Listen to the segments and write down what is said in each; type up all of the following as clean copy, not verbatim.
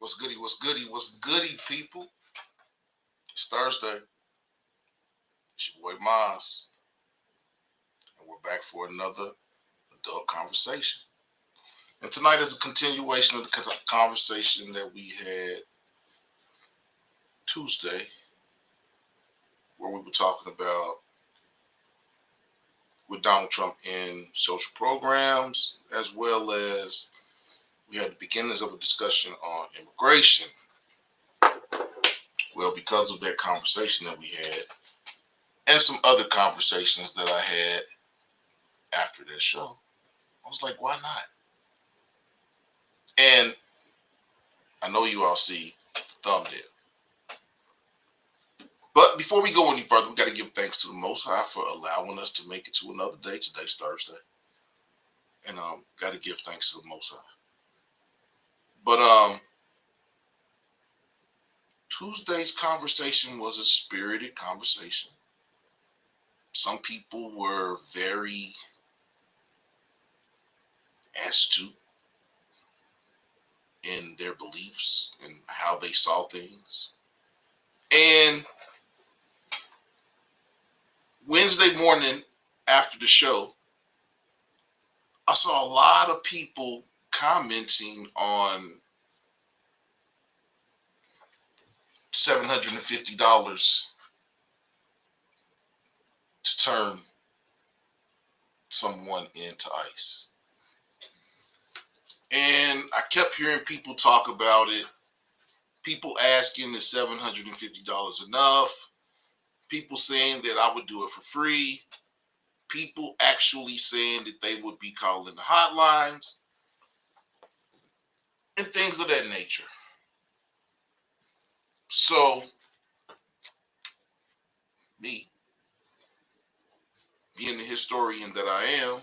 What's goody? What's goody? What's goody, people? It's Thursday. It's your boy Maas, and we're back for another adult conversation. And tonight is a continuation of the conversation that we had Tuesday, where we were talking about with Donald Trump in social programs, as well as we had the beginnings of a discussion on immigration. Well, because of that conversation that we had, and some other conversations that I had after that show, I was like, why not? And I know you all see the thumbnail. But But before we go any further, we got to give thanks to the Most High for allowing us to make it to another day. Today's Thursday. And got to give thanks to the Most High. But Tuesday's conversation was a spirited conversation. Some people were very astute in their beliefs and how they saw things. And Wednesday morning after the show, I saw a lot of people commenting on $750 to turn someone into ice. And I kept hearing people talk about it. People asking, is $750 enough? People saying that I would do it for free. People actually saying that they would be calling the hotlines and things of that nature. So, me, being the historian that I am,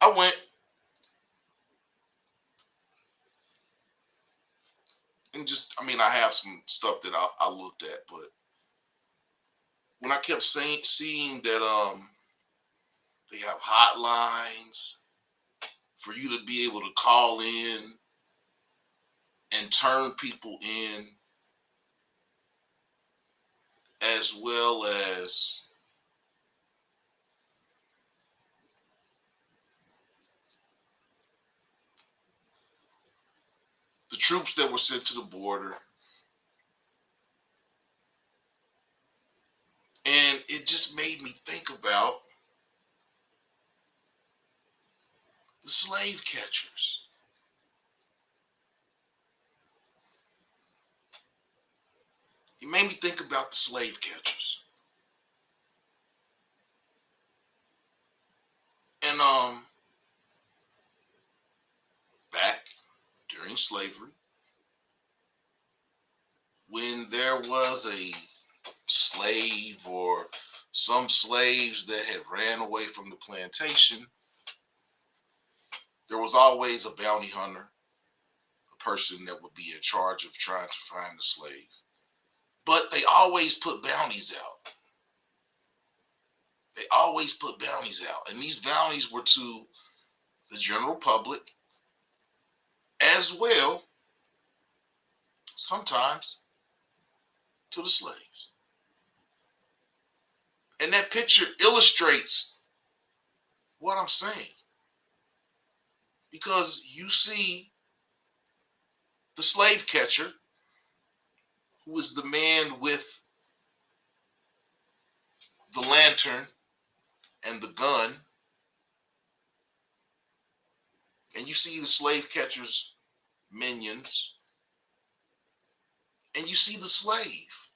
I went and I have some stuff that I looked at, but when I kept seeing that they have hotlines for you to be able to call in and turn people in, as well as the troops that were sent to the border. And it just made me think about the slave catchers. It made me think about the slave catchers. And back during slavery, when there was a slave or some slaves that had ran away from the plantation, there was always a bounty hunter, a person that would be in charge of trying to find the slave. But they always put bounties out. They always put bounties out. And these bounties were to the general public, as well, sometimes, to the slaves. And that picture illustrates what I'm saying. Because you see the slave catcher, who is the man with the lantern and the gun, and you see the slave catcher's minions, and you see the slave,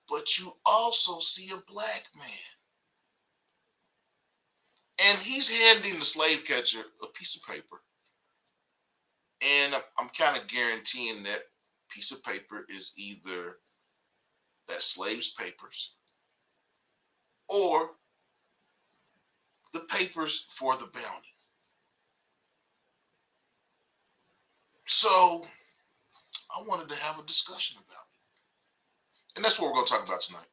but you also see a black man. And he's handing the slave catcher a piece of paper. And I'm kind of guaranteeing that piece of paper is either that slave's papers or the papers for the bounty. So I wanted to have a discussion about it. And that's what we're going to talk about tonight.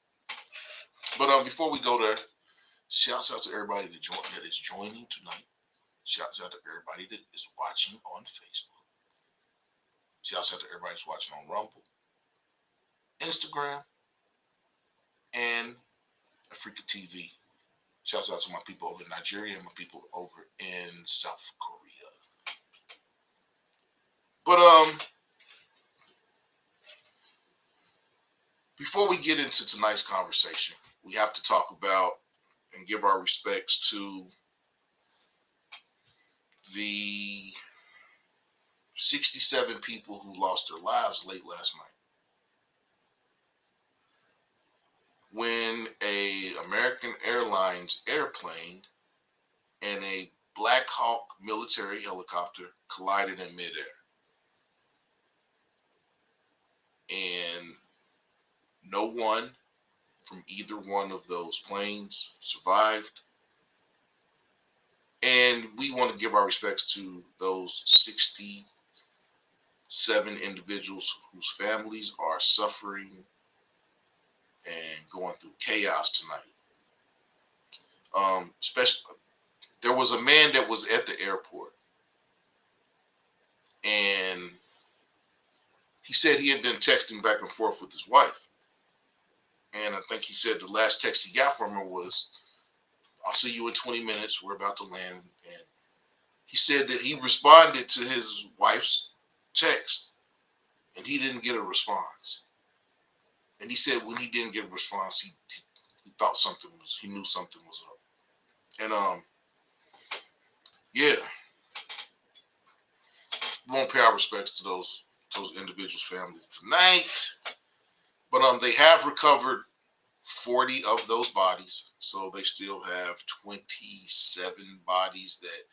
But before we go there, shouts out to everybody that is joining tonight. Shouts out to everybody that is watching on Facebook. Shouts out to everybody that's watching on Rumble, Instagram, and Africa TV. Shouts out to my people over in Nigeria and my people over in South Korea. But before we get into tonight's conversation, we have to talk about and give our respects to the 67 people who lost their lives late last night when a American Airlines airplane and a Black Hawk military helicopter collided in midair. and no one from either one of those planes survived. And we want to give our respects to those 67 individuals whose families are suffering and going through chaos tonight. Especially, there was a man that was at the airport, and he said he had been texting back and forth with his wife. And I think he said the last text he got from her was, "I'll see you in 20 minutes. We're about to land." And he said that he responded to his wife's text, and he didn't get a response. And he said when he didn't get a response, he thought he knew something was up. And yeah, we won't pay our respects to those individuals' families tonight. But they have recovered 40 of those bodies, so they still have 27 bodies that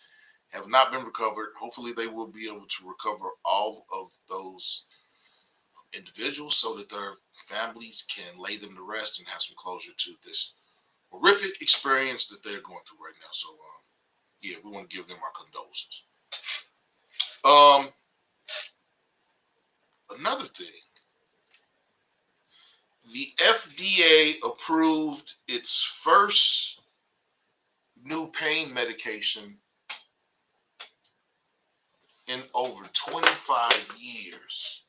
have not been recovered. Hopefully, they will be able to recover all of those individuals so that their families can lay them to rest and have some closure to this horrific experience that they're going through right now. So, yeah, we want to give them our condolences. Another thing, the FDA approved its first new pain medication in over 25 years.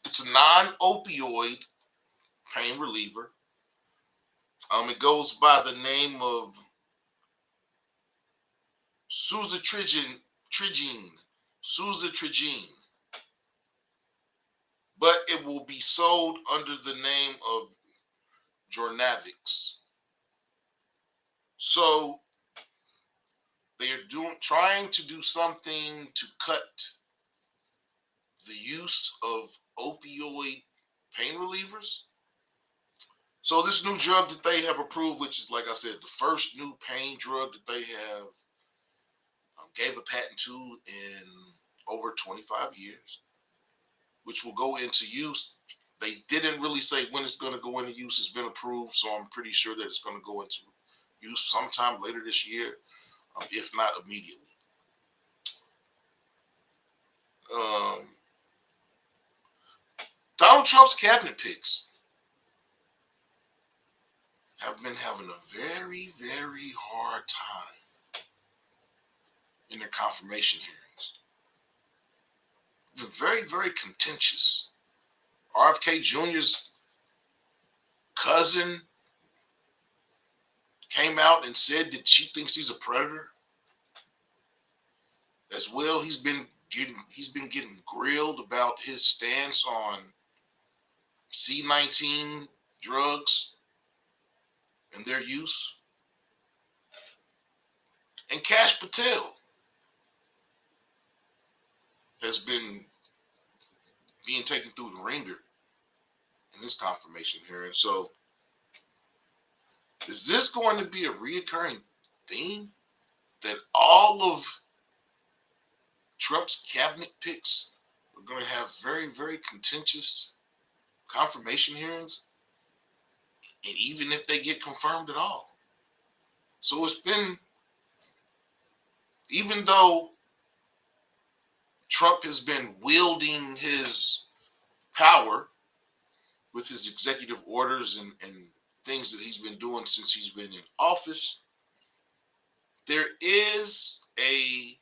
It's a non-opioid pain reliever. It goes by the name of suzetrigine, but it will be sold under the name of Jornavix. So they are trying to do something to cut the use of opioid pain relievers. So this new drug that they have approved, which is, like I said, the first new pain drug that they have gave a patent to in over 25 years, which will go into use. They didn't really say when it's going to go into use. It's been approved, so I'm pretty sure that it's going to go into use sometime later this year, if not immediately. Donald Trump's cabinet picks have been having a very, very hard time in their confirmation hearings. They're very, very contentious. RFK Jr.'s cousin came out and said that she thinks he's a predator. As well, he's been getting grilled about his stance on C-19 drugs and their use. And Kash Patel has been being taken through the ringer in this confirmation hearing. So, is this going to be a reoccurring theme that all of Trump's cabinet picks are going to have very, very contentious confirmation hearings, and even if they get confirmed at all? So it's been, even though Trump has been wielding his power with his executive orders and things that he's been doing since he's been in office, there is a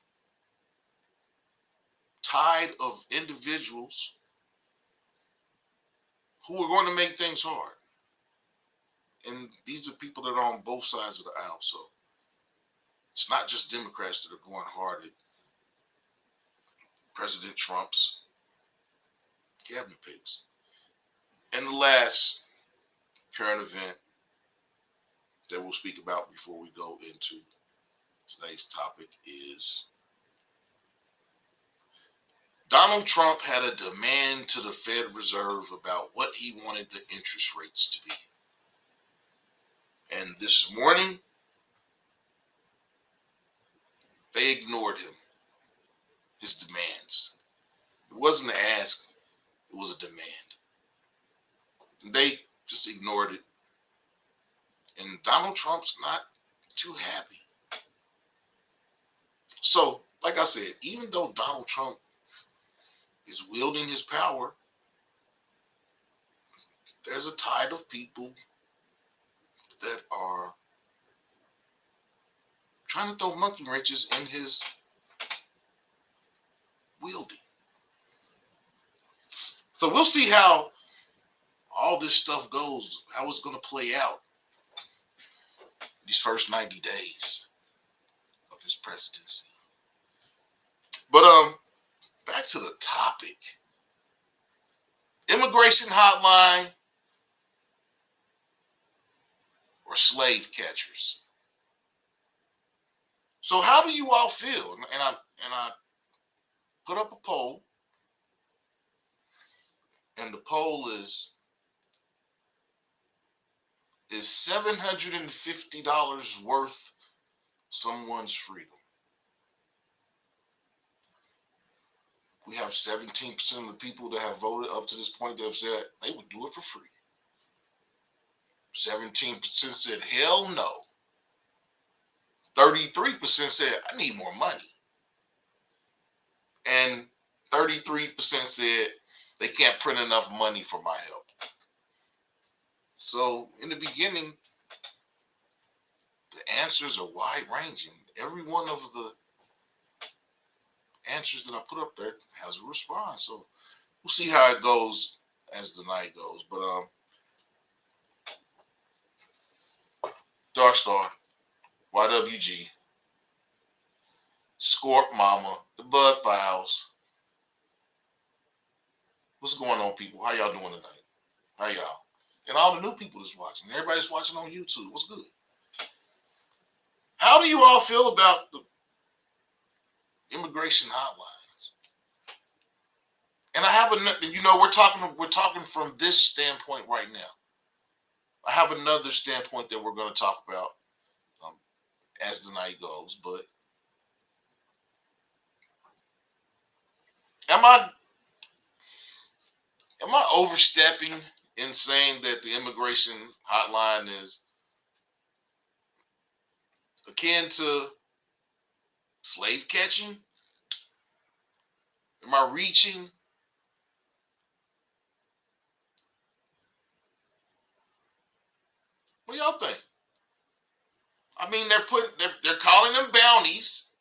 tide of individuals who are going to make things hard. And these are people that are on both sides of the aisle. So it's not just Democrats that are going hard at President Trump's cabinet picks. And the last current event that we'll speak about before we go into today's topic is Donald Trump had a demand to the Fed Reserve about what he wanted the interest rates to be. And this morning, they ignored him, his demands. It wasn't an ask, it was a demand. They just ignored it. And Donald Trump's not too happy. So, like I said, even though Donald Trump is wielding his power, there's a tide of people that are trying to throw monkey wrenches in his wielding. So we'll see how all this stuff goes, how it's going to play out these first 90 days of his presidency. But back to the topic. Immigration hotline or slave catchers. So how do you all feel? And I put up a poll, and the poll is $750 worth someone's freedom? We have 17% of the people that have voted up to this point that have said they would do it for free. 17% said hell no. 33% said I need more money. And 33% said they can't print enough money for my help. So in the beginning, the answers are wide ranging. Every one of the answers that I put up there has a response. So we'll see how it goes as the night goes. But Dark Star, YWG, Scorp Mama, the Bud Files. What's going on, people? How y'all doing tonight? How y'all? And all the new people that's watching. Everybody's watching on YouTube. What's good? How do you all feel about the immigration hotlines? And I have another, we're talking from this standpoint right now. I have another standpoint that we're going to talk about as the night goes. But am I overstepping in saying that the immigration hotline is akin to slave catching? Am I reaching? What do y'all think? I mean, they're calling them bounties.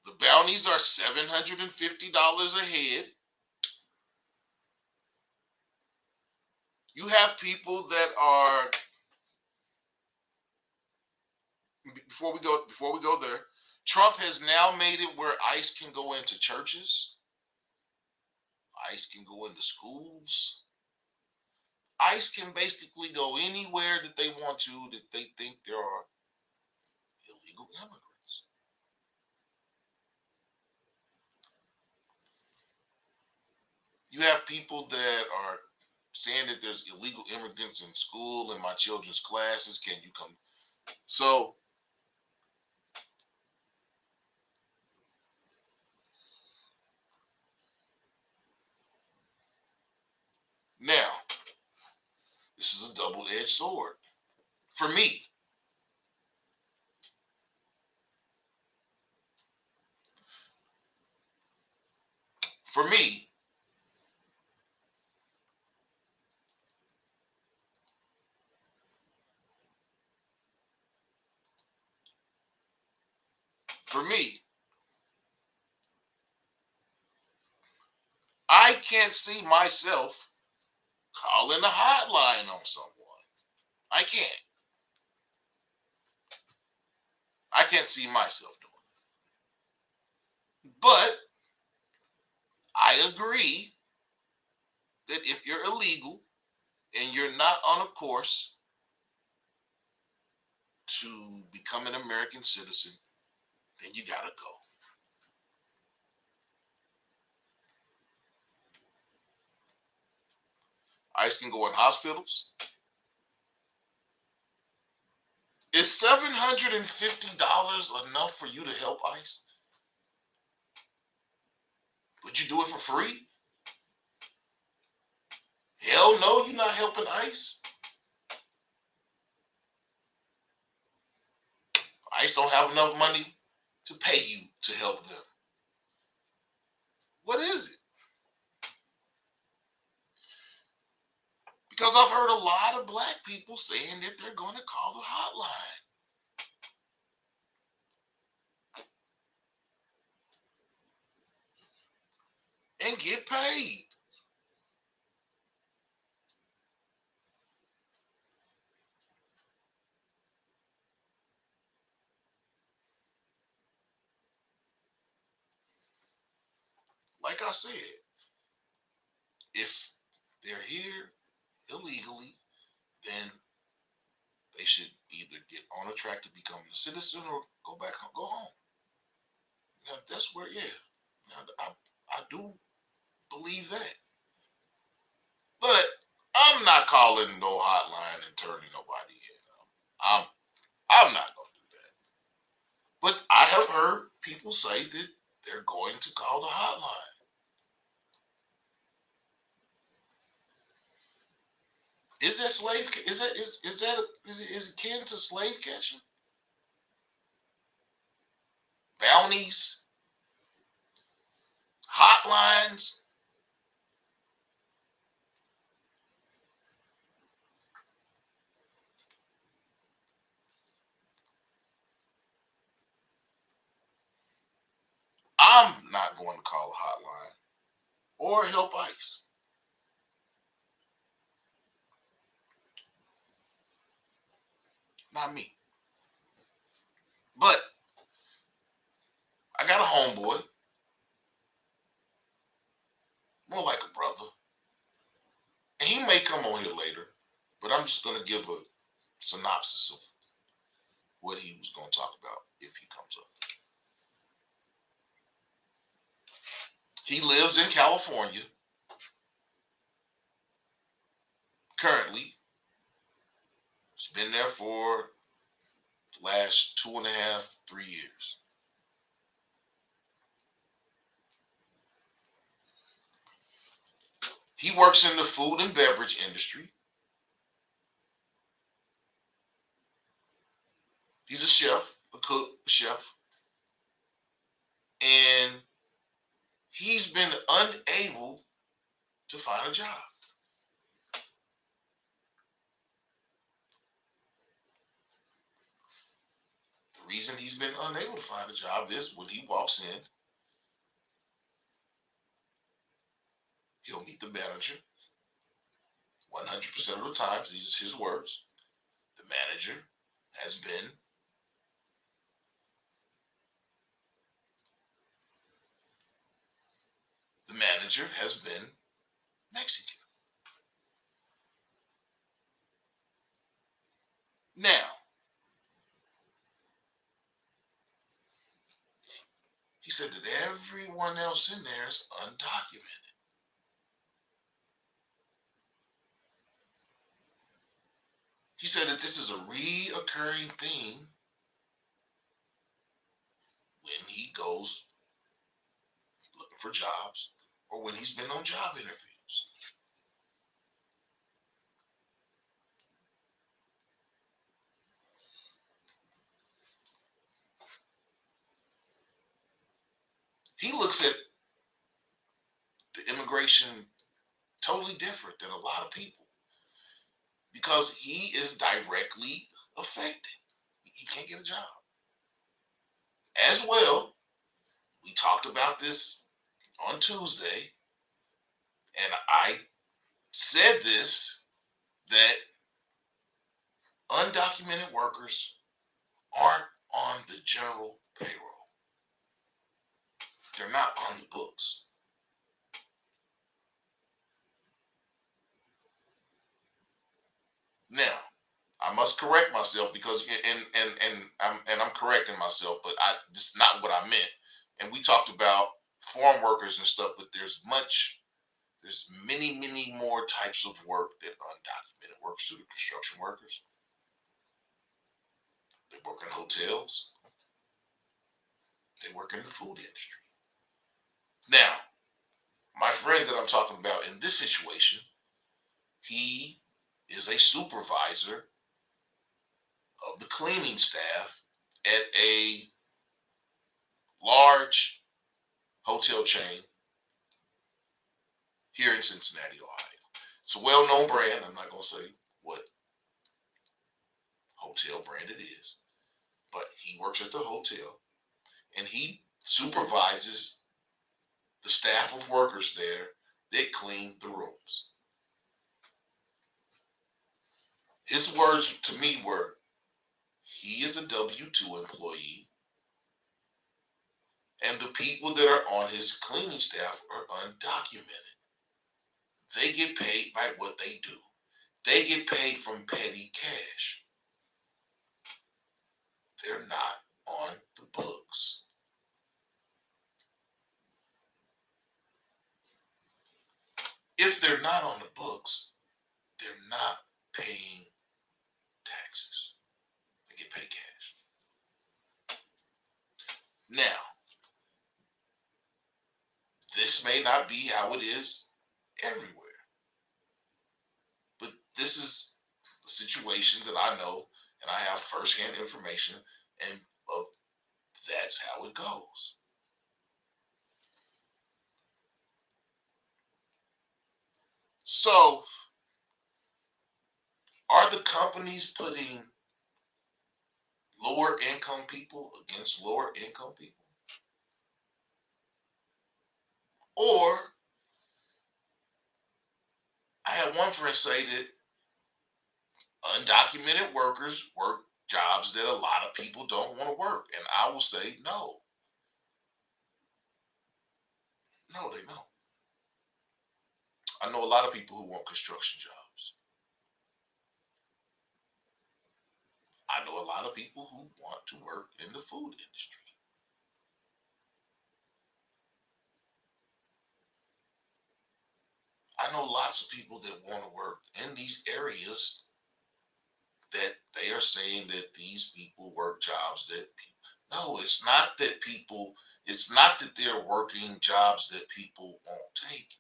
The bounties are $750 a head. You have people that are, before we go there, Trump has now made it where ICE can go into churches. ICE can go into schools. ICE can basically go anywhere that they want to that they think there are illegal immigrants. You have people that are saying that there's illegal immigrants in school in my children's classes. Can you come? So now, this is a double-edged sword for me. For me, I can't see myself calling a hotline on someone. I can't. I can't see myself doing it. But I agree that if you're illegal and you're not on a course to become an American citizen, then you gotta go. ICE can go in hospitals. Is $750 enough for you to help ICE? Would you do it for free? Hell no, you're not helping ICE. ICE don't have enough money to pay you to help them. What is it? Because I've heard a lot of black people saying that they're going to call the hotline and get paid. Like I said, if they're here illegally, then they should either get on a track to becoming a citizen or go back home, go home. Now, that's where, yeah. Now, I do believe that. But I'm not calling no hotline and turning nobody in. I'm not going to do that. But I have heard people say that they're going to call the hotline. Is that slave? Is it akin to slave catching? Bounties, hotlines. I'm not going to call a hotline or help ICE. Not me. But I got a homeboy, more like a brother, and he may come on here later, but I'm just going to give a synopsis of what he was going to talk about if he comes up. He lives in California currently. He's been there for the last 2.5, 3 years. He works in the food and beverage industry. He's a chef, a cook, a chef. And he's been unable to find a job. The reason he's been unable to find a job is when he walks in, he'll meet the manager. 100% of the times, these are his words. The manager has been Mexican. Now, he said that everyone else in there is undocumented. He said that this is a reoccurring thing when he goes looking for jobs or when he's been on job interviews. He looks at the immigration totally different than a lot of people because he is directly affected. He can't get a job. As well, we talked about this on Tuesday, and I said this, that undocumented workers aren't on the general payroll. They're not on the books. Now, I must correct myself because I'm correcting myself, but this is not what I meant. And we talked about farm workers and stuff, but there's many more types of work that undocumented workers do. The construction workers, they work in hotels, they work in the food industry. Now, My friend that I'm talking about in this situation, he is a supervisor of the cleaning staff at a large hotel chain here in Cincinnati, Ohio. It's a well-known brand. I'm not going to say what hotel brand it is, but he works at the hotel and he supervises the staff of workers there that clean the rooms. His words to me were, he is a W-2 employee, and the people that are on his cleaning staff are undocumented. They get paid by what they do. They get paid from petty cash. They're not on the books. If they're not on the books, they're not paying taxes. They get paid cash. Now, this may not be how it is everywhere, but this is a situation that I know and I have firsthand information, and of that's how it goes. So, are the companies putting lower income people against lower income people? Or, I had one friend say that undocumented workers work jobs that a lot of people don't want to work. And I will say, no. No, they don't. I know a lot of people who want construction jobs. I know a lot of people who want to work in the food industry. I know lots of people that want to work in these areas that they are saying that these people work jobs that people. No, it's not that they're working jobs that people won't take.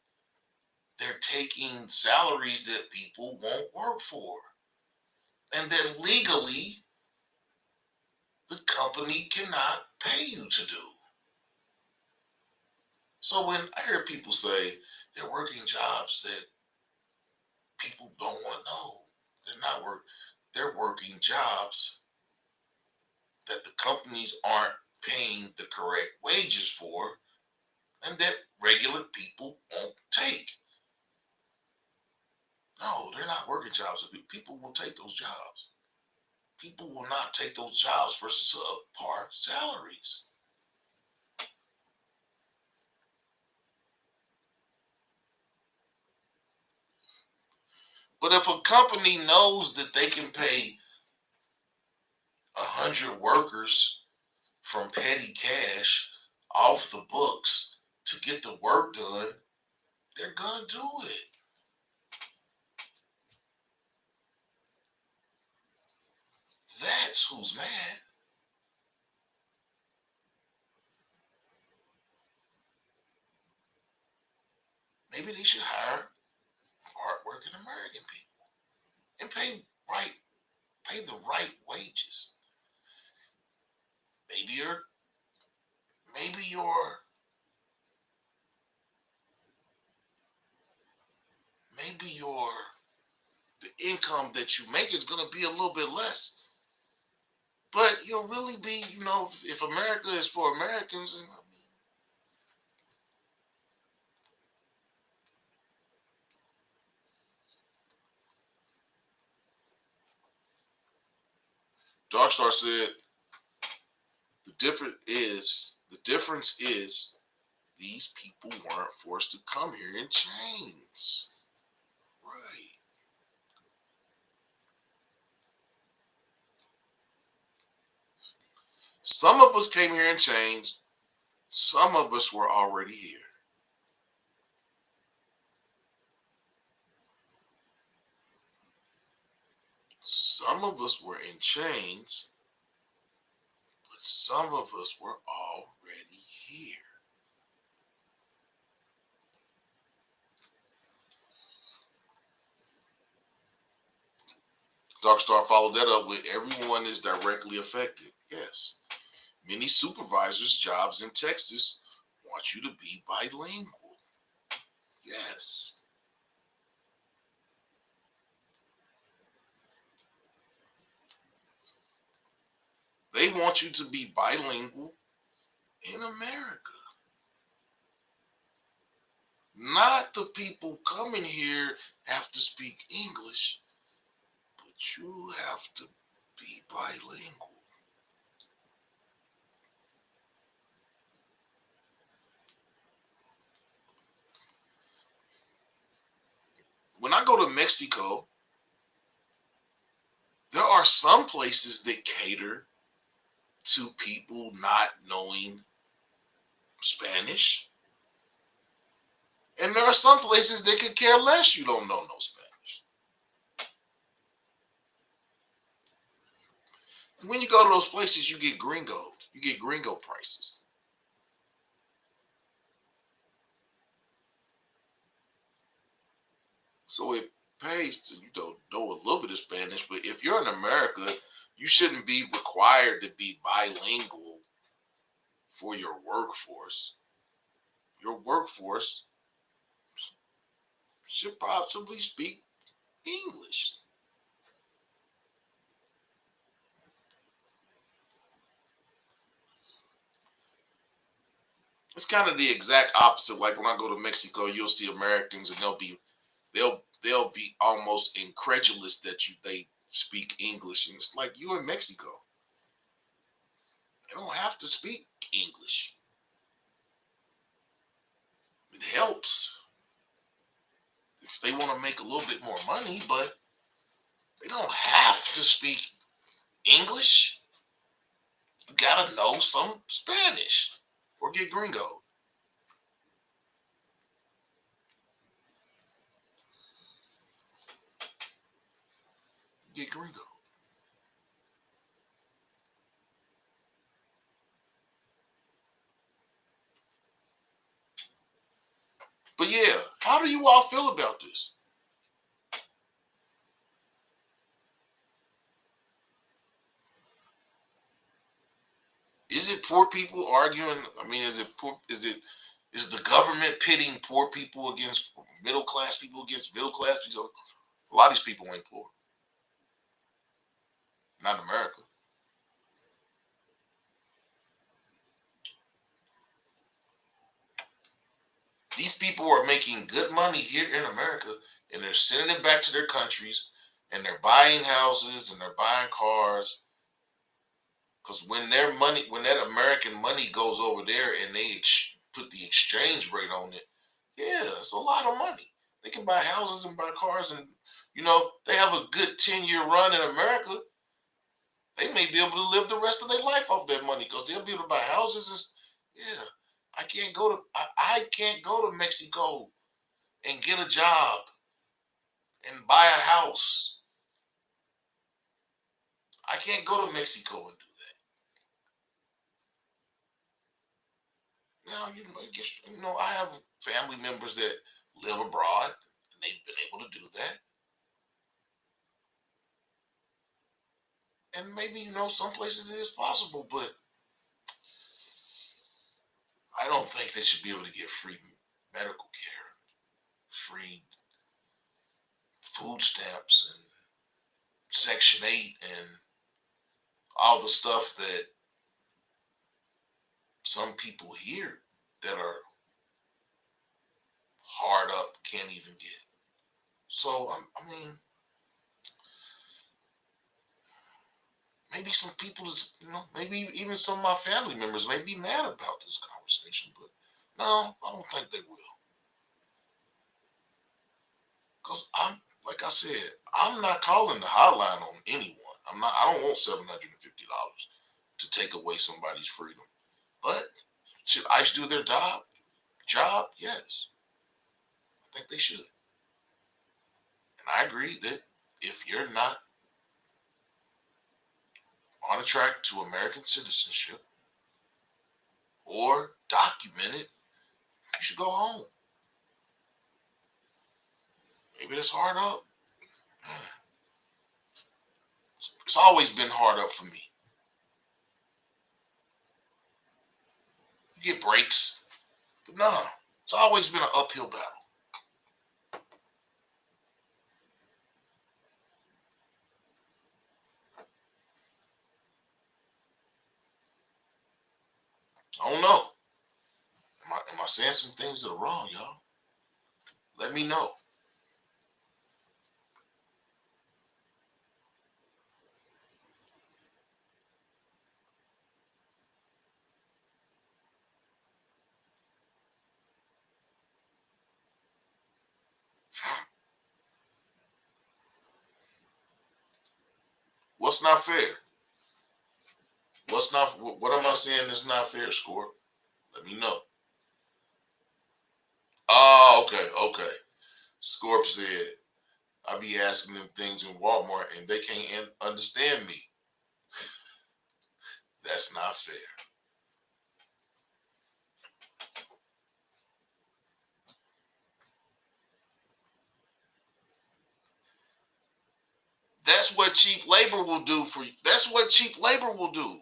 They're taking salaries that people won't work for. And that legally the company cannot pay you to do. So when I hear people say they're working jobs that people don't want to know, they're working jobs that the companies aren't paying the correct wages for and that regular people won't take. No, they're not working jobs. People will take those jobs. People will not take those jobs for subpar salaries. But if a company knows that they can pay 100 workers from petty cash off the books to get the work done, they're going to do it. That's who's mad. Maybe they should hire hardworking American people and pay the right wages. Maybe maybe your maybe your the income that you make is going to be a little bit less, but you'll really be, if America is for Americans. And Darkstar said the difference is these people weren't forced to come here in chains. Right. Some of us came here in chains. Some of us were already here. Some of us were in chains, but some of us were already here. Dark Star followed that up with everyone is directly affected. Yes. Many supervisors' jobs in Texas want you to be bilingual. Yes. They want you to be bilingual in America. Not the people coming here have to speak English, but you have to be bilingual. When I go to Mexico, there are some places that cater to people not knowing Spanish. And there are some places that could care less you don't know no Spanish. When you go to those places, you get gringo. You get gringo prices. So it pays to know a little bit of Spanish. But if you're in America, you shouldn't be required to be bilingual for your workforce. Your workforce should possibly speak English. It's kind of the exact opposite. Like when I go to Mexico, you'll see Americans and they'll be almost incredulous that they speak English. And it's like, you're in Mexico. They don't have to speak English. It helps if they want to make a little bit more money, but they don't have to speak English. You gotta know some Spanish or get gringo. Get gringo. But yeah, how do you all feel about this? Is it poor people arguing? I mean, is it poor? Is the government pitting poor people against middle class people against middle class people? A lot of these people ain't poor. Not in America. These people are making good money here in America, and they're sending it back to their countries, and they're buying houses and they're buying cars. Because when when that American money goes over there and they put the exchange rate on it, yeah, it's a lot of money. They can buy houses and buy cars, and they have a good 10-year run in America. They may be able to live the rest of their life off that money because they'll be able to buy houses. Yeah, I can't go to Mexico and get a job and buy a house. I can't go to Mexico and do that. Now, I have family members that live abroad and they've been able to do that. And maybe, some places it is possible, but I don't think they should be able to get free medical care, free food stamps, and Section 8, and all the stuff that some people here that are hard up can't even get. So, I mean, maybe some people maybe even some of my family members may be mad about this conversation, but no, I don't think they will. Because like I said, I'm not calling the hotline on anyone. I don't want $750 to take away somebody's freedom. But should ICE do their job? Yes. I think they should. And I agree that if you're not on a track to American citizenship or documented, you should go home. Maybe it's hard up. It's always been hard up for me. You get breaks, but no, it's always been an uphill battle. I don't know. Am I saying some things that are wrong, y'all? Let me know. What's not fair? What's not? What am I saying is not fair, Score? Let me know. Oh, okay. Scorp said, I be asking them things in Walmart and they can't understand me. That's not fair. That's what cheap labor will do for you. That's what cheap labor will do.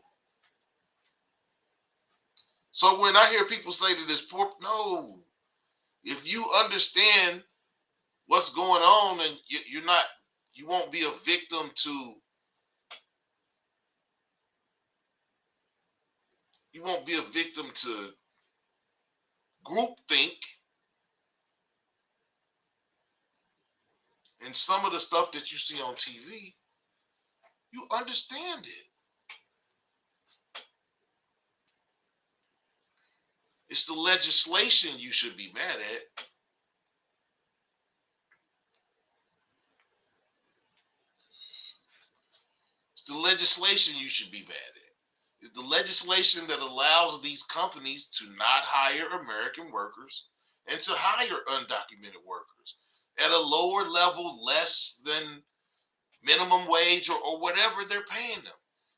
So when I hear people say that it's poor, no. If you understand what's going on and you're not, you won't be a victim to, you won't be a victim to groupthink and some of the stuff that you see on TV. You understand it. It's the legislation you should be mad at. It's the legislation you should be mad at. It's the legislation that allows these companies to not hire American workers and to hire undocumented workers at a lower level, less than minimum wage or whatever they're paying them.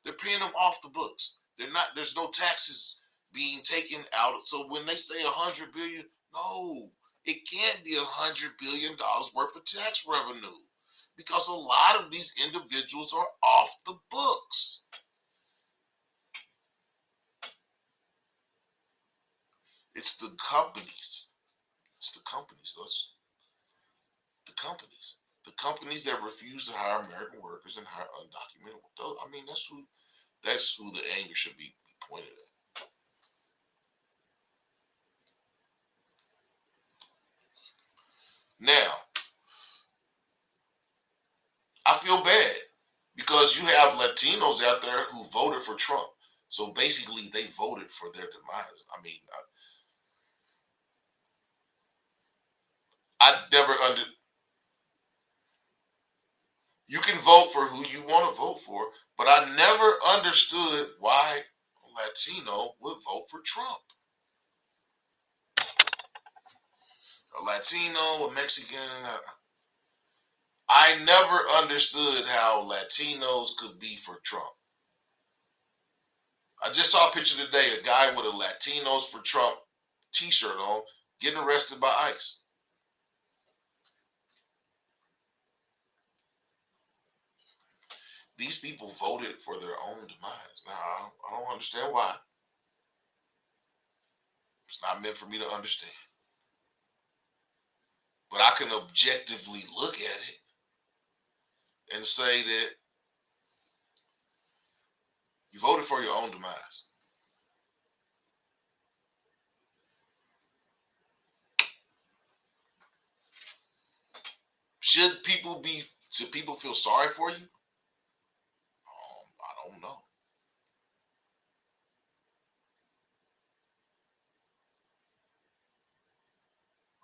They're paying them off the books. They're not. There's no taxes being taken out. So when they say $100 billion, no, it can't be $100 billion worth of tax revenue because a lot of these individuals are off the books. It's the companies. It's the companies. Those the companies. The companies that refuse to hire American workers and hire undocumented. I mean, that's who the anger should be pointed at. Now, I feel bad because you have Latinos out there who voted for Trump. So basically, they voted for their demise. I mean, I never under. You can vote for who you want to vote for, but I never understood why a Latino would vote for Trump. A Latino, a Mexican. I never understood how Latinos could be for Trump. I just saw a picture today, a guy with a Latinos for Trump t-shirt on getting arrested by ICE. These people voted for their own demise. Now, I don't understand why. It's not meant for me to understand. But I can objectively look at it and say that you voted for your own demise. Should people feel sorry for you? I don't know.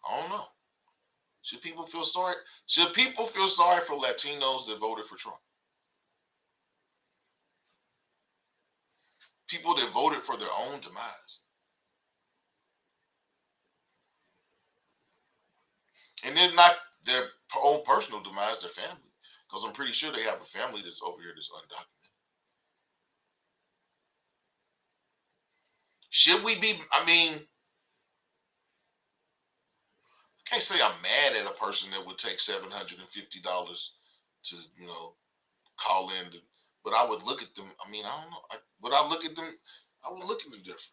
I don't know. Should people feel sorry? Should people feel sorry for Latinos that voted for Trump? People that voted for their own demise. And then not their own personal demise, their family. Because I'm pretty sure they have a family that's over here that's undocumented. Should we be, I mean, I can't say I'm mad at a person that would take $750 to, call in. But I would look at them. I mean, I don't know. Would I look at them? I would look at them different.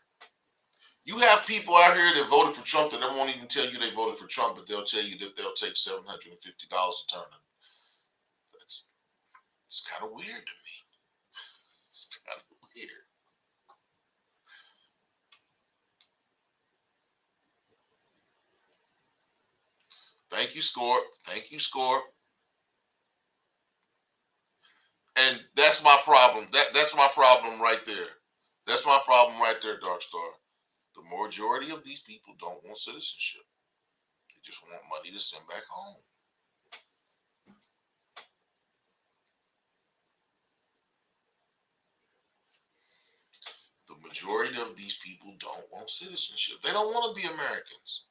You have people out here that voted for Trump that won't even tell you they voted for Trump, but they'll tell you that they'll take $750 a turn. That's it's kind of weird to me. It's kind of weird. Thank you, Score. Thank you, Score. And that's my problem. That's my problem right there. That's my problem right there, Dark Star. The majority of these people don't want citizenship. They just want money to send back home. The majority of these people don't want citizenship. They don't want to be Americans.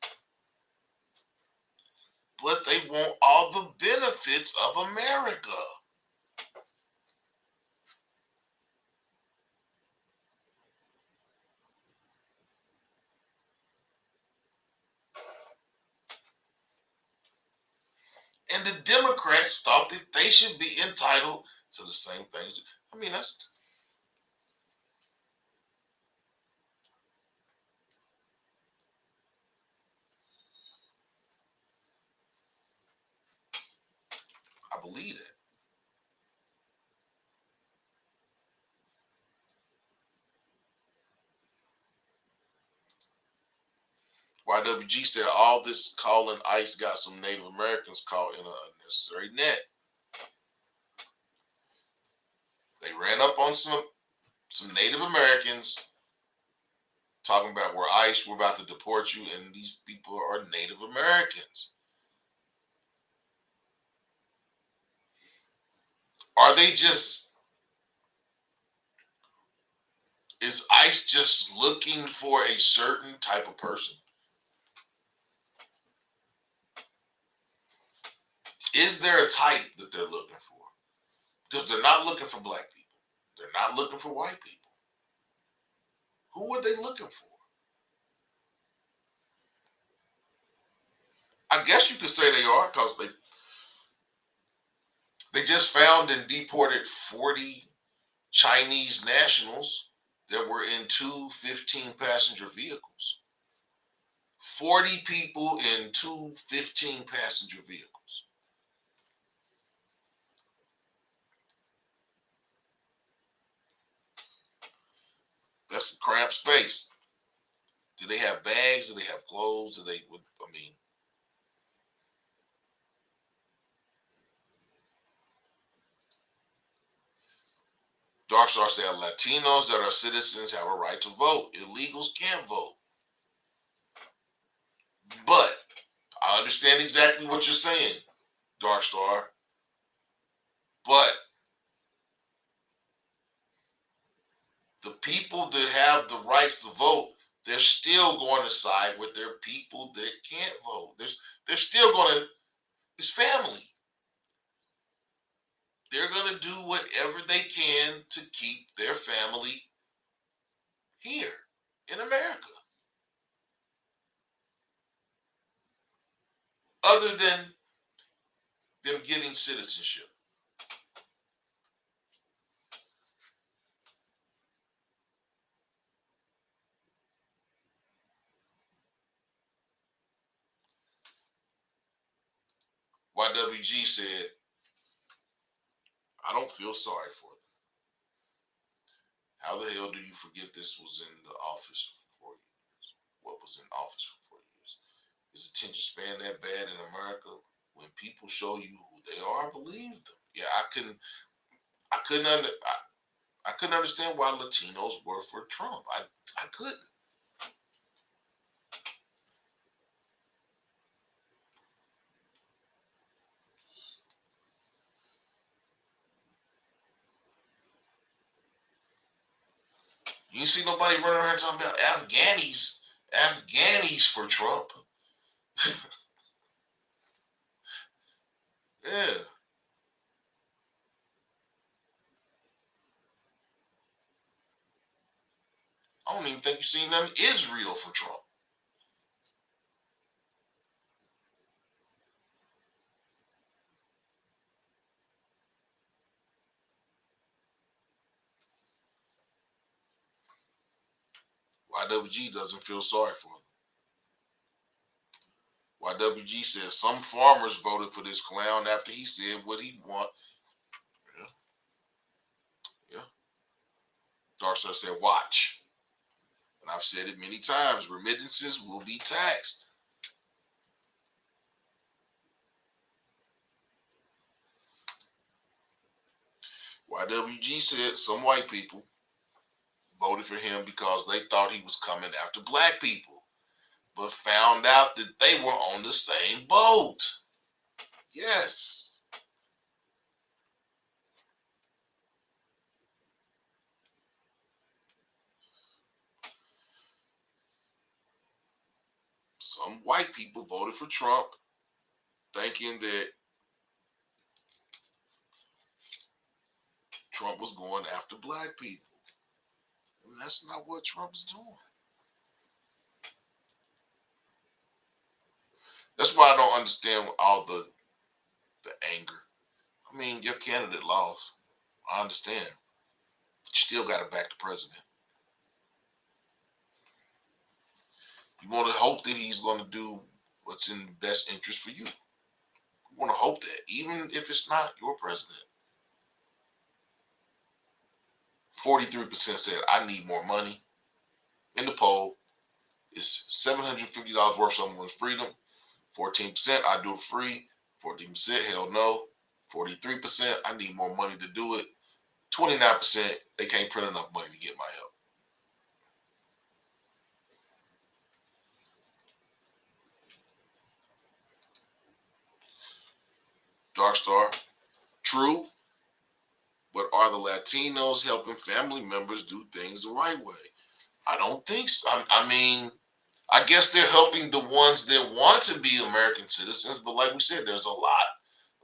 But they want all the benefits of America. And the Democrats thought that they should be entitled to the same things. I mean, that's I believe that. YWG said all this calling ICE got some Native Americans caught in an unnecessary net. They ran up on some Native Americans talking about where ICE, we're about to deport you, and these people are Native Americans. Are they just, is ICE just looking for a certain type of person? Is there a type that they're looking for? Because they're not looking for black people. They're not looking for white people. Who are they looking for? I guess you could say they are because they just found and deported 40 Chinese nationals that were in two 15-passenger vehicles. 40 people in two 15-passenger vehicles. That's some cramped space. Do they have bags? Do they have clothes? I mean, Darkstar said Latinos that are citizens have a right to vote. Illegals can't vote. But I understand exactly what you're saying, Darkstar. But the people that have the rights to vote, they're still going to side with their people that can't vote. They're still going to, it's family. They're going to do whatever they can to keep their family here in America. Other than them getting citizenship. YWG said, I don't feel sorry for them. How the hell do you forget this was in the office for 4 years? What was in office for 4 years? Is attention span that bad in America? When people show you who they are, believe them. Yeah, I couldn't I couldn't understand why Latinos were for Trump. I couldn't. You see nobody running around talking about Afghanis for Trump. Yeah. I don't even think you've seen none Israel for Trump. YWG doesn't feel sorry for them. YWG says some farmers voted for this clown after he said what he want. Yeah, yeah. Darkstar said, watch. And I've said it many times, remittances will be taxed. YWG said some white people voted for him because they thought he was coming after black people, but found out that they were on the same boat. Yes. Some white people voted for Trump thinking that Trump was going after black people. And that's not what Trump is doing. That's why I don't understand all the anger. I mean, your candidate lost. I understand. But you still got to back the president. You want to hope that he's going to do what's in the best interest for you. You want to hope that, even if it's not your president. 43% said, I need more money. In the poll, it's $750 worth of someone's freedom. 14%, I do it free. 14%, hell no. 43%, I need more money to do it. 29%, they can't print enough money to get my help. Darkstar, true, but are the Latinos helping family members do things the right way? I don't think so. I mean, I guess they're helping the ones that want to be American citizens, but like we said, there's a lot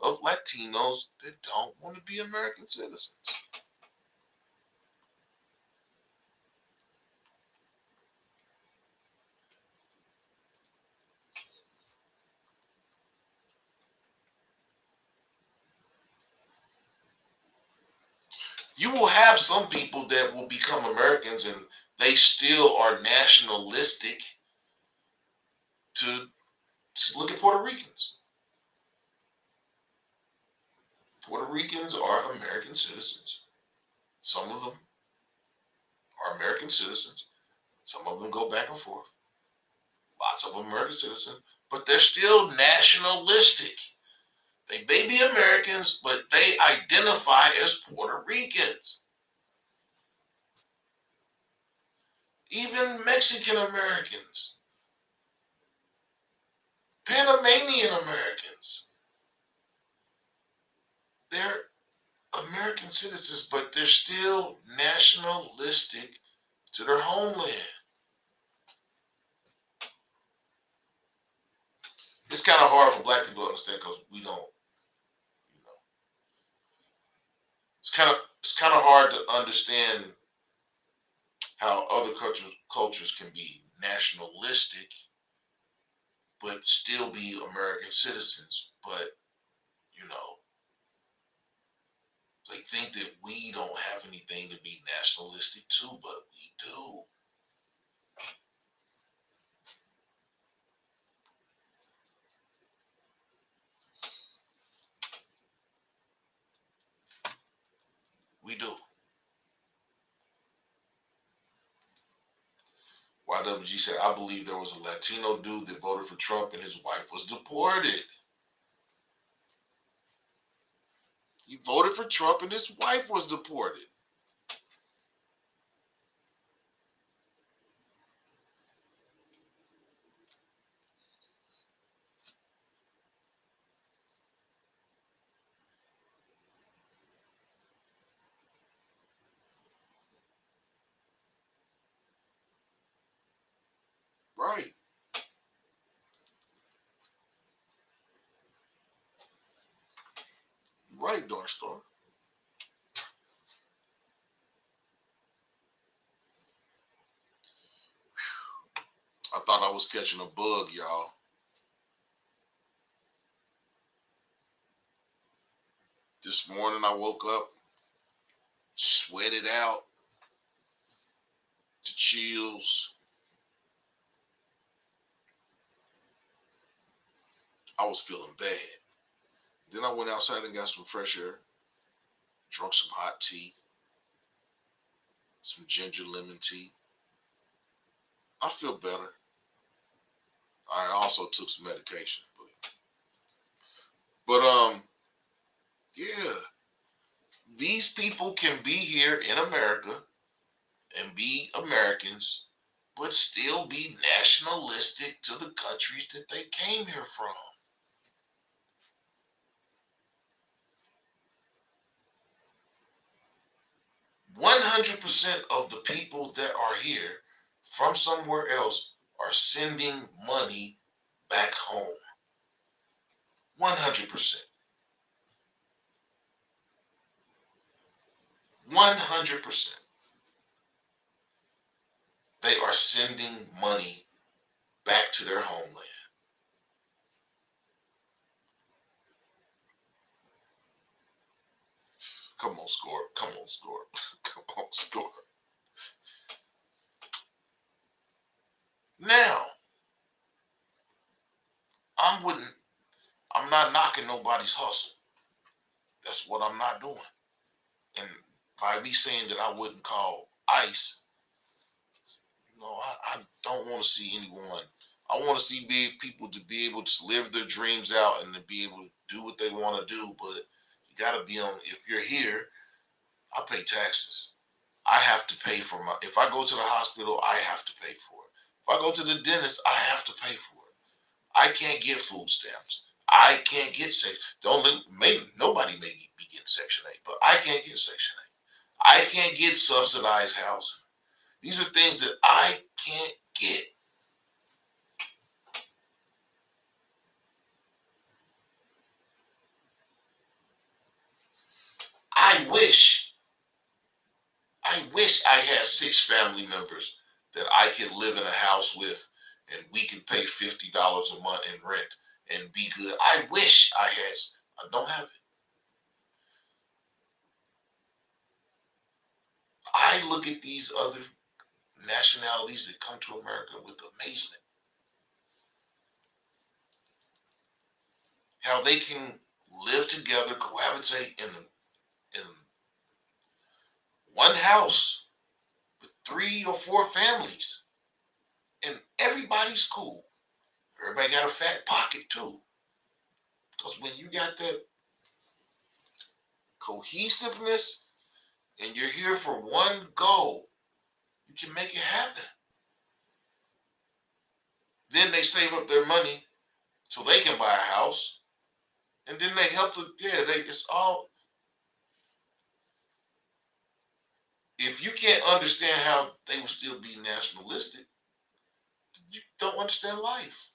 of Latinos that don't want to be American citizens. You will have some people that will become Americans and they still are nationalistic to look at Puerto Ricans. Puerto Ricans are American citizens. Some of them are American citizens. Some of them go back and forth. Lots of them American citizens, but they're still nationalistic. They may be Americans, but they identify as Puerto Ricans. Even Mexican Americans, Panamanian Americans, they're American citizens, but they're still nationalistic to their homeland. It's kind of hard for black people to understand because we don't, you know, it's kind of hard to understand how other cultures can be nationalistic but still be American citizens. But you know, they think that we don't have anything to be nationalistic to, but we do. We do. YWG said, I believe there was a Latino dude that voted for Trump and his wife was deported. He voted for Trump and his wife was deported. Right. Right, Darkstar. I thought I was catching a bug, y'all. This morning I woke up, sweated out, the chills. I was feeling bad. Then I went outside and got some fresh air, drunk some hot tea, some ginger lemon tea. I feel better. I also took some medication, but yeah, these people can be here in America and be Americans, but still be nationalistic to the countries that they came here from. 100% of the people that are here from somewhere else are sending money back home. 100%. 100%. They are sending money back to their homeland. Come on, score. Come on, score. Come on, score. Now, I'm wouldn't I'm not knocking nobody's hustle. That's what I'm not doing. And by me saying that I wouldn't call ICE, no, I don't want to see anyone. I want to see people to be able to live their dreams out and to be able to do what they want to do. But you got to be on. If you're here, I pay taxes. I have to pay for my. If I go to the hospital, I have to pay for it. If I go to the dentist, I have to pay for it. I can't get food stamps. I can't get section. Don't maybe nobody may be getting Section 8, but I can't get Section 8. I can't get subsidized housing. These are things that I can't get. I wish, I wish I had 6 family members that I could live in a house with and we could pay $50 a month in rent and be good. I wish I had, I don't have it. I look at these other nationalities that come to America with amazement. How they can live together, cohabitate in one house with 3 or 4 families, and everybody's cool. Everybody got a fat pocket too. Because when you got that cohesiveness and you're here for one goal, you can make it happen. Then they save up their money so they can buy a house. And then they help it's all. If you can't understand how they will still be nationalistic, you don't understand life.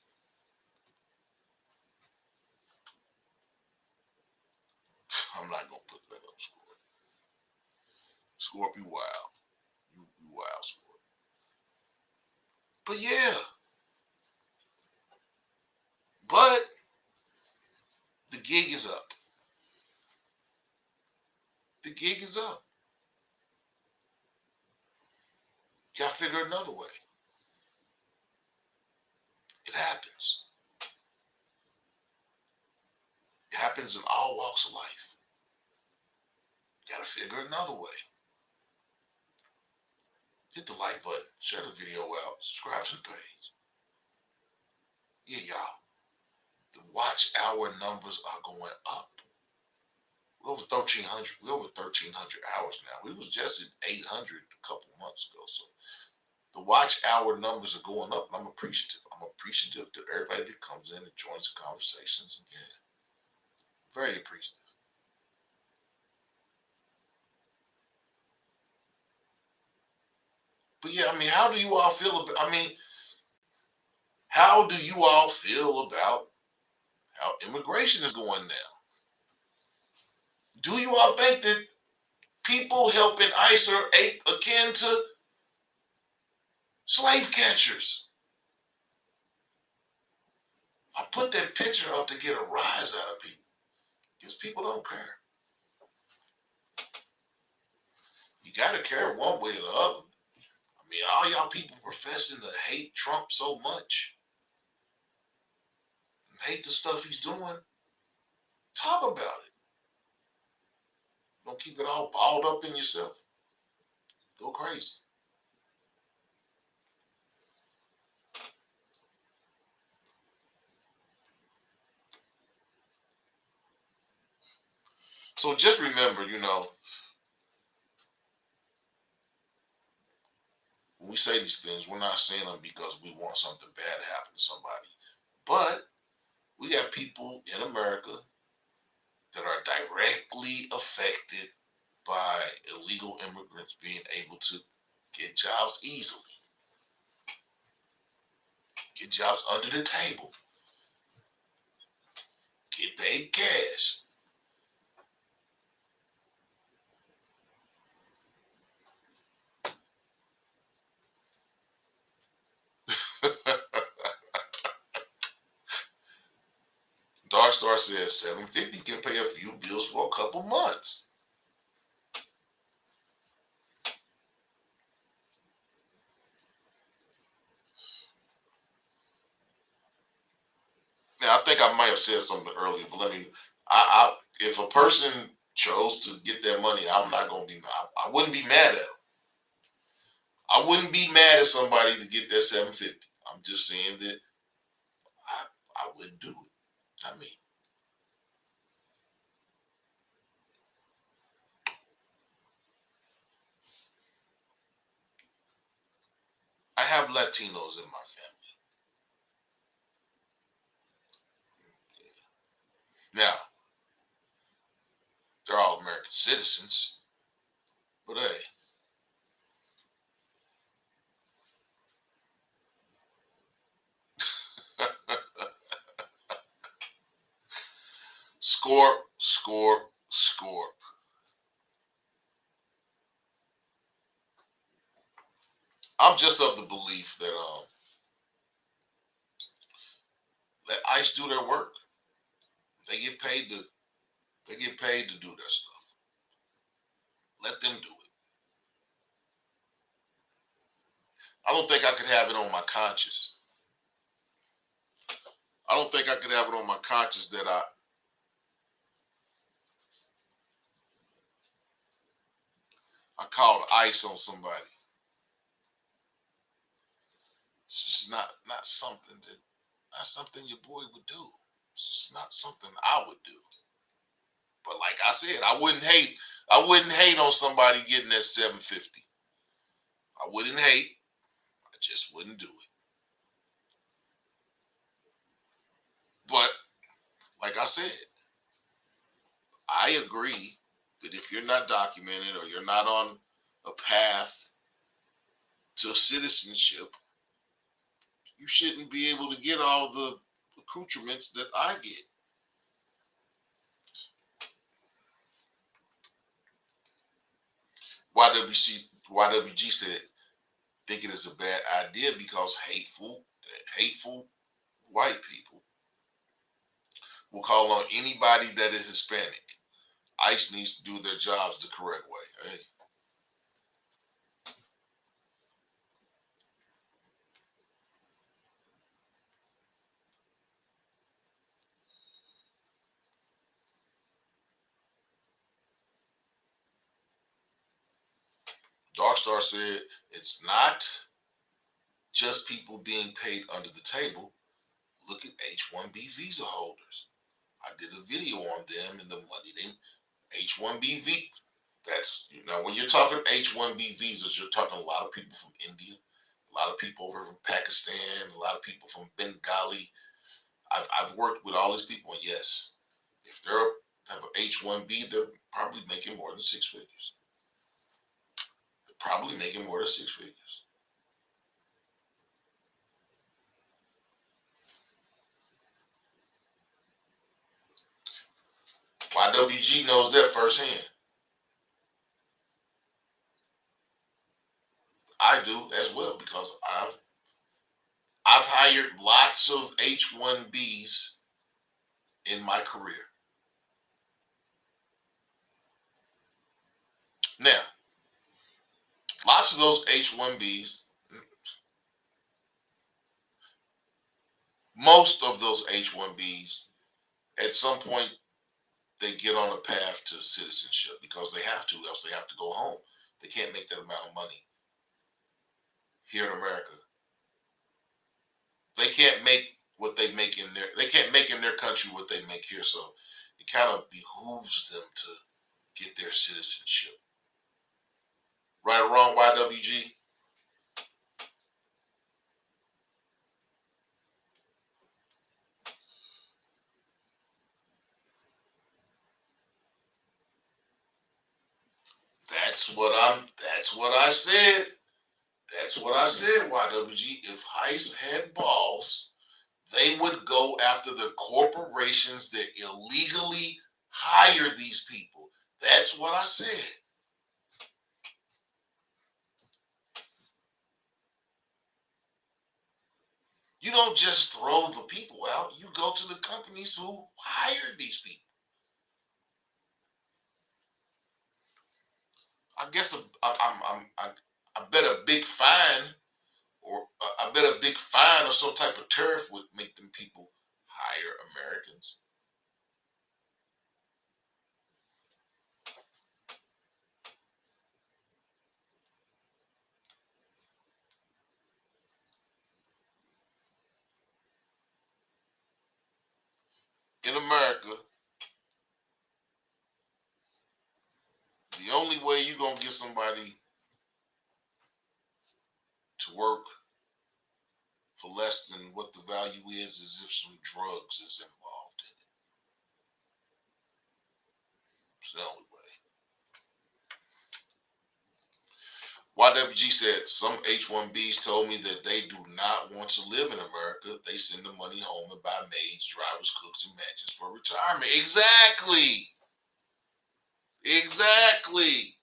I'm not gonna put that up, Score. Score, be wild. You wild, Score. But yeah, but the gig is up. The gig is up. You gotta figure another way. It happens. It happens in all walks of life. You gotta figure another way. Hit the like button, share the video out, subscribe to the page. Yeah, y'all. The watch hour numbers are going up. We're over 1,300. We're over 1,300 hours now. We was just at 800 a couple months ago. So the watch hour numbers are going up, and I'm appreciative. I'm appreciative to everybody that comes in and joins the conversations. And yeah, very appreciative. But yeah, I mean, how do you all feel about? I mean, how do you all feel about how immigration is going now? Do you all think that people helping ICE are akin to slave catchers? I put that picture up to get a rise out of people because people don't care. You got to care one way or the other. I mean, all y'all people professing to hate Trump so much. hate the stuff he's doing, talk about it. Don't keep it all balled up in yourself. Go crazy. So just remember, when we say these things, we're not saying them because we want something bad to happen to somebody. But we got people in America that are directly affected by illegal immigrants being able to get jobs easily, get jobs under the table, get paid cash. Dark Star says 750 can pay a few bills for a couple months. Now I think I might have said something earlier, but if a person chose to get their money, I'm not gonna be. I wouldn't be mad at them. I wouldn't be mad at somebody to get their 750. I'm just saying that I wouldn't do it. I mean, I have Latinos in my family. Now, they're all American citizens, but hey, score, score, score. I'm just of the belief that let ICE do their work. They get paid to do their stuff. Let them do it. I don't think I could have it on my conscience. I don't think I could have it on my conscience that I called ICE on somebody. It's just not something your boy would do. It's just not something I would do. But like I said, I wouldn't hate on somebody getting that 750. I wouldn't hate. I just wouldn't do it. But like I said, I agree that if you're not documented or you're not on a path to citizenship, you shouldn't be able to get all the accoutrements that I get. YWG said, think it is a bad idea because hateful white people will call on anybody that is Hispanic. ICE needs to do their jobs the correct way. Hey. Darkstar said it's not just people being paid under the table. Look at H-1B visa holders. I did a video on them and the money they H-1B visa. That's when you're talking H-1B visas, you're talking a lot of people from India, a lot of people over from Pakistan, a lot of people from Bengali. I've worked with all these people, and yes, if they're have an H-1B, they're probably making more than six figures. They're probably making more than six figures. YWG knows that firsthand. I do as well because I've hired lots of H-1Bs in my career. Now, lots of those H-1Bs, most of those H-1Bs, at some point, they get on a path to citizenship because they have to, else they have to go home. They can't make that amount of money here in America. They can't make what they make in their. They can't make in their country what they make here. So it kind of behooves them to get their citizenship. Right or wrong, YWG? That's what I'm. That's what I said. That's what I said. YWG. If ICE had balls, they would go after the corporations that illegally hire these people. That's what I said. You don't just throw the people out. You go to the companies who hired these people. I guess I bet a big fine or I bet a big fine or some type of tariff would make them people hire Americans. In America, the only way you're gonna get somebody to work for less than what the value is if some drugs is involved in it. It's the only way. YWG said some H-1Bs told me that they do not want to live in America. They send the money home and buy maids, drivers, cooks, and mansions for retirement. Exactly. Exactly.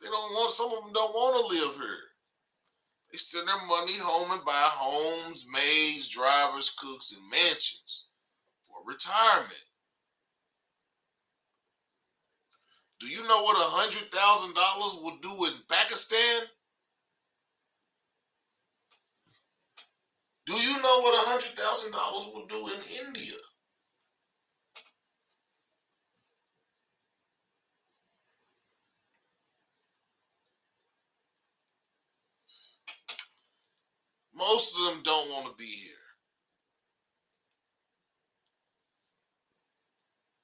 They don't want. Some of them don't want to live here. They send their money home and buy homes, maids, drivers, cooks, and mansions for retirement. Do you know what $100,000 will do in Pakistan? Do you know what $100,000 will do in India? Most of them don't want to be here.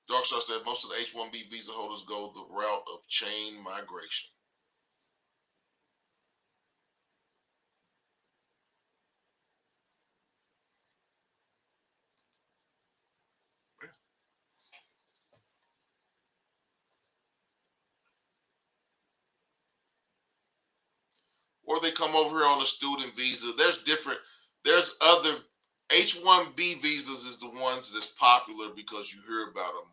Darkstar said most of the H-1B visa holders go the route of chain migration. Or they come over here on a student visa. There's other H-1B visas is the ones that's popular because you hear about them.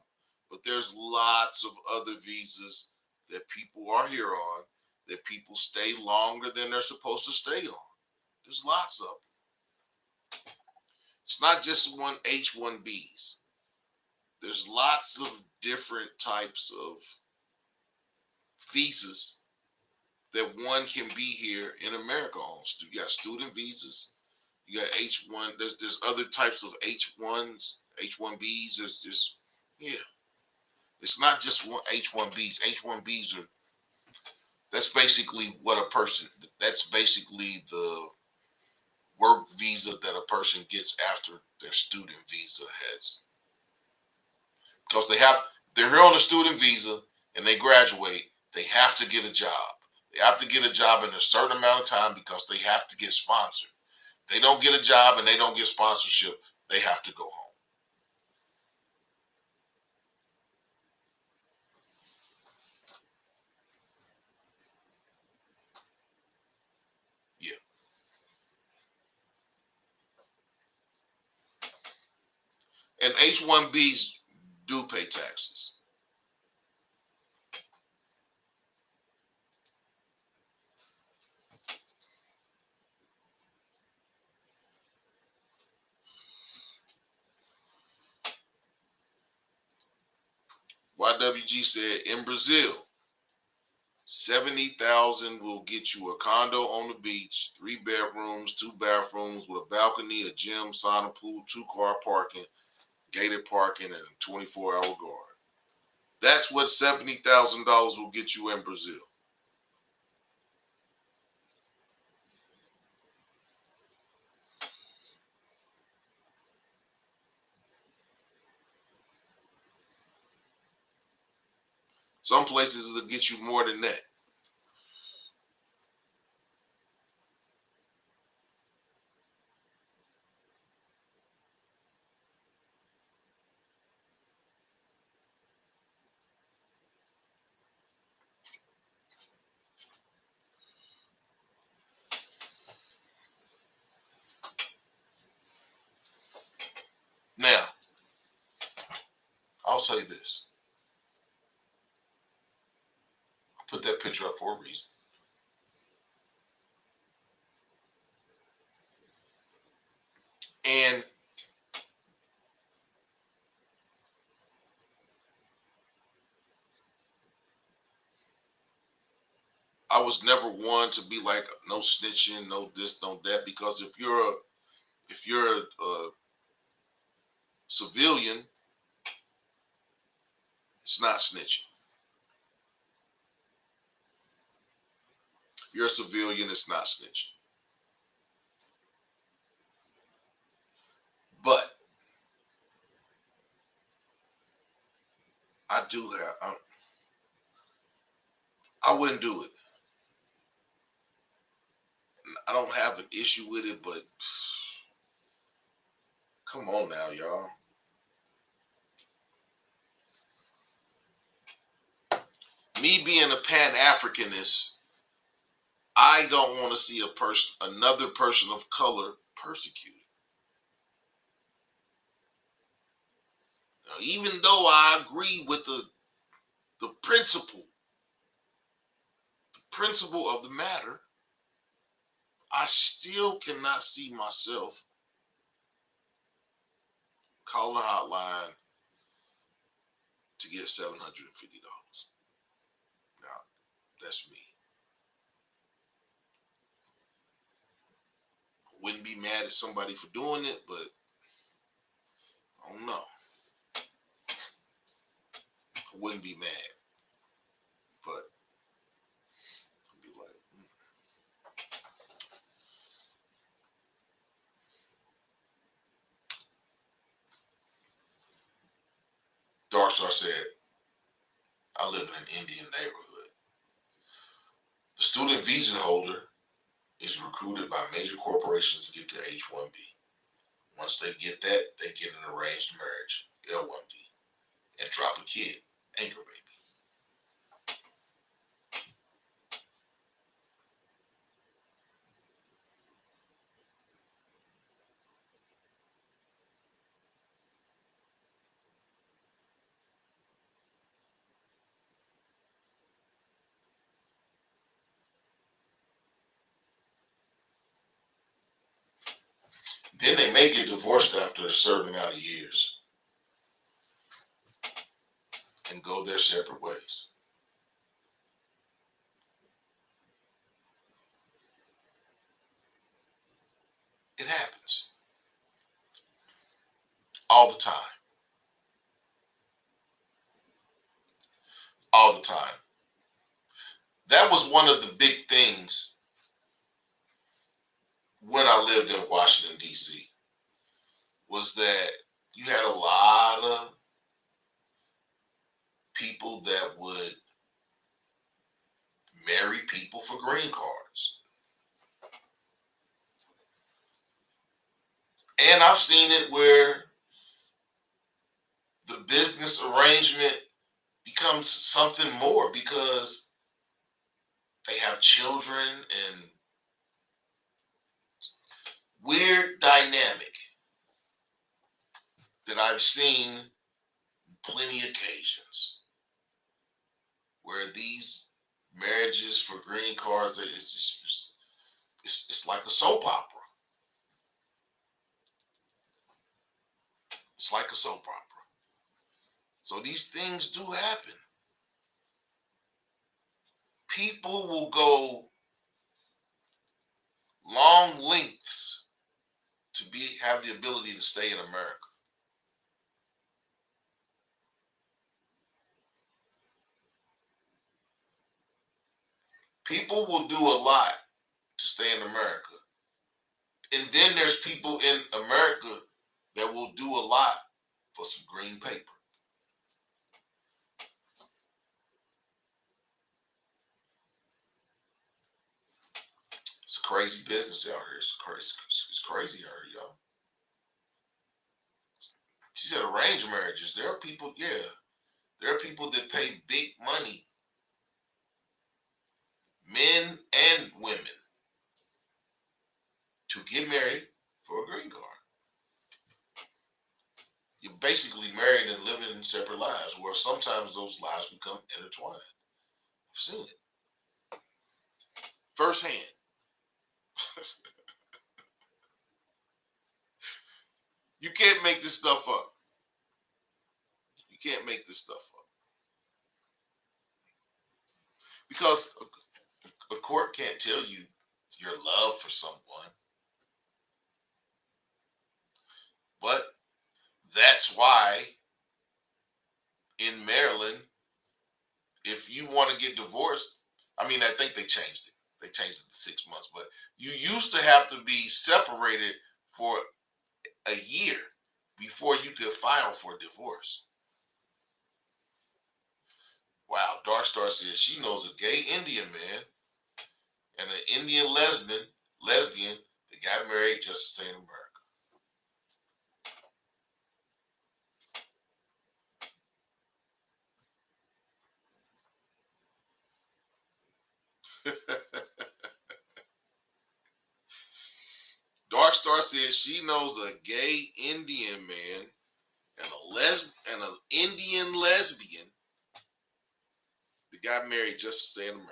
But there's lots of other visas that people are here on that people stay longer than they're supposed to stay on. There's lots of them. It's not just one H-1Bs. There's lots of different types of visas that one can be here in America on. You got student visas. You got H1. There's other types of H1s, H1Bs. There's just yeah. It's not just one H1Bs. H1Bs are that's basically what a person. That's basically the work visa that a person gets after their student visa has because they're here on a student visa and they graduate. They have to get a job. They have to get a job in a certain amount of time because they have to get sponsored. They don't get a job and they don't get sponsorship. They have to go home. Yeah. And H-1Bs do pay taxes. YWG said in Brazil, $70,000 will get you a condo on the beach, 3 bedrooms, 2 bathrooms with a balcony, a gym, sauna, pool, 2-car parking, gated parking, and a 24-hour guard. That's what $70,000 will get you in Brazil. Some places will get you more than that. Now, I'll say this. I put that picture up for a reason. And I was never one to be like no snitching, no this, no that, because if you're a civilian, it's not snitching. If you're a civilian, it's not snitching. But I do have, I wouldn't do it. I don't have an issue with it, but come on now, y'all. Me being a Pan-Africanist, I don't want to see another person of color persecuted. Now, even though I agree with the principle of the matter, I still cannot see myself calling a hotline to get $750. Now, that's me. I wouldn't be mad at somebody for doing it, but I don't know. I wouldn't be mad, but I'd be like, Darkstar said, I live in an Indian neighborhood. The student visa holder is recruited by major corporations to get to H-1B. Once they get that, they get an arranged marriage, L-1B, and drop a kid, anchor baby. Then they may get divorced after a certain amount of years and go their separate ways. It happens all the time. All the time. That was one of the big things when I lived in Washington, D.C., was that you had a lot of people that would marry people for green cards. And I've seen it where the business arrangement becomes something more because they have children and weird dynamic that I've seen plenty of occasions where these marriages for green cards, it's like a soap opera. It's like a soap opera. So these things do happen. People will go long lengths to have the ability to stay in America. People will do a lot to stay in America. And then there's people in America that will do a lot for some green paper. It's a crazy business out here. It's crazy out here, y'all. She said arranged marriages. There are people, yeah. There are people that pay big money, men and women, to get married for a green card. You're basically married and living in separate lives, where sometimes those lives become intertwined. I've seen it firsthand. You can't make this stuff up. You can't make this stuff up. Because a court can't tell you your love for someone. But that's why in Maryland, if you want to get divorced, I mean, I think they changed it. They changed it to 6 months. But you used to have to be separated for a year before you could file for divorce. Wow, Dark Star says she knows a gay Indian man and an Indian lesbian that got married just to stay in America. Dark Star says she knows a gay Indian man and an Indian lesbian that got married just to stay in America.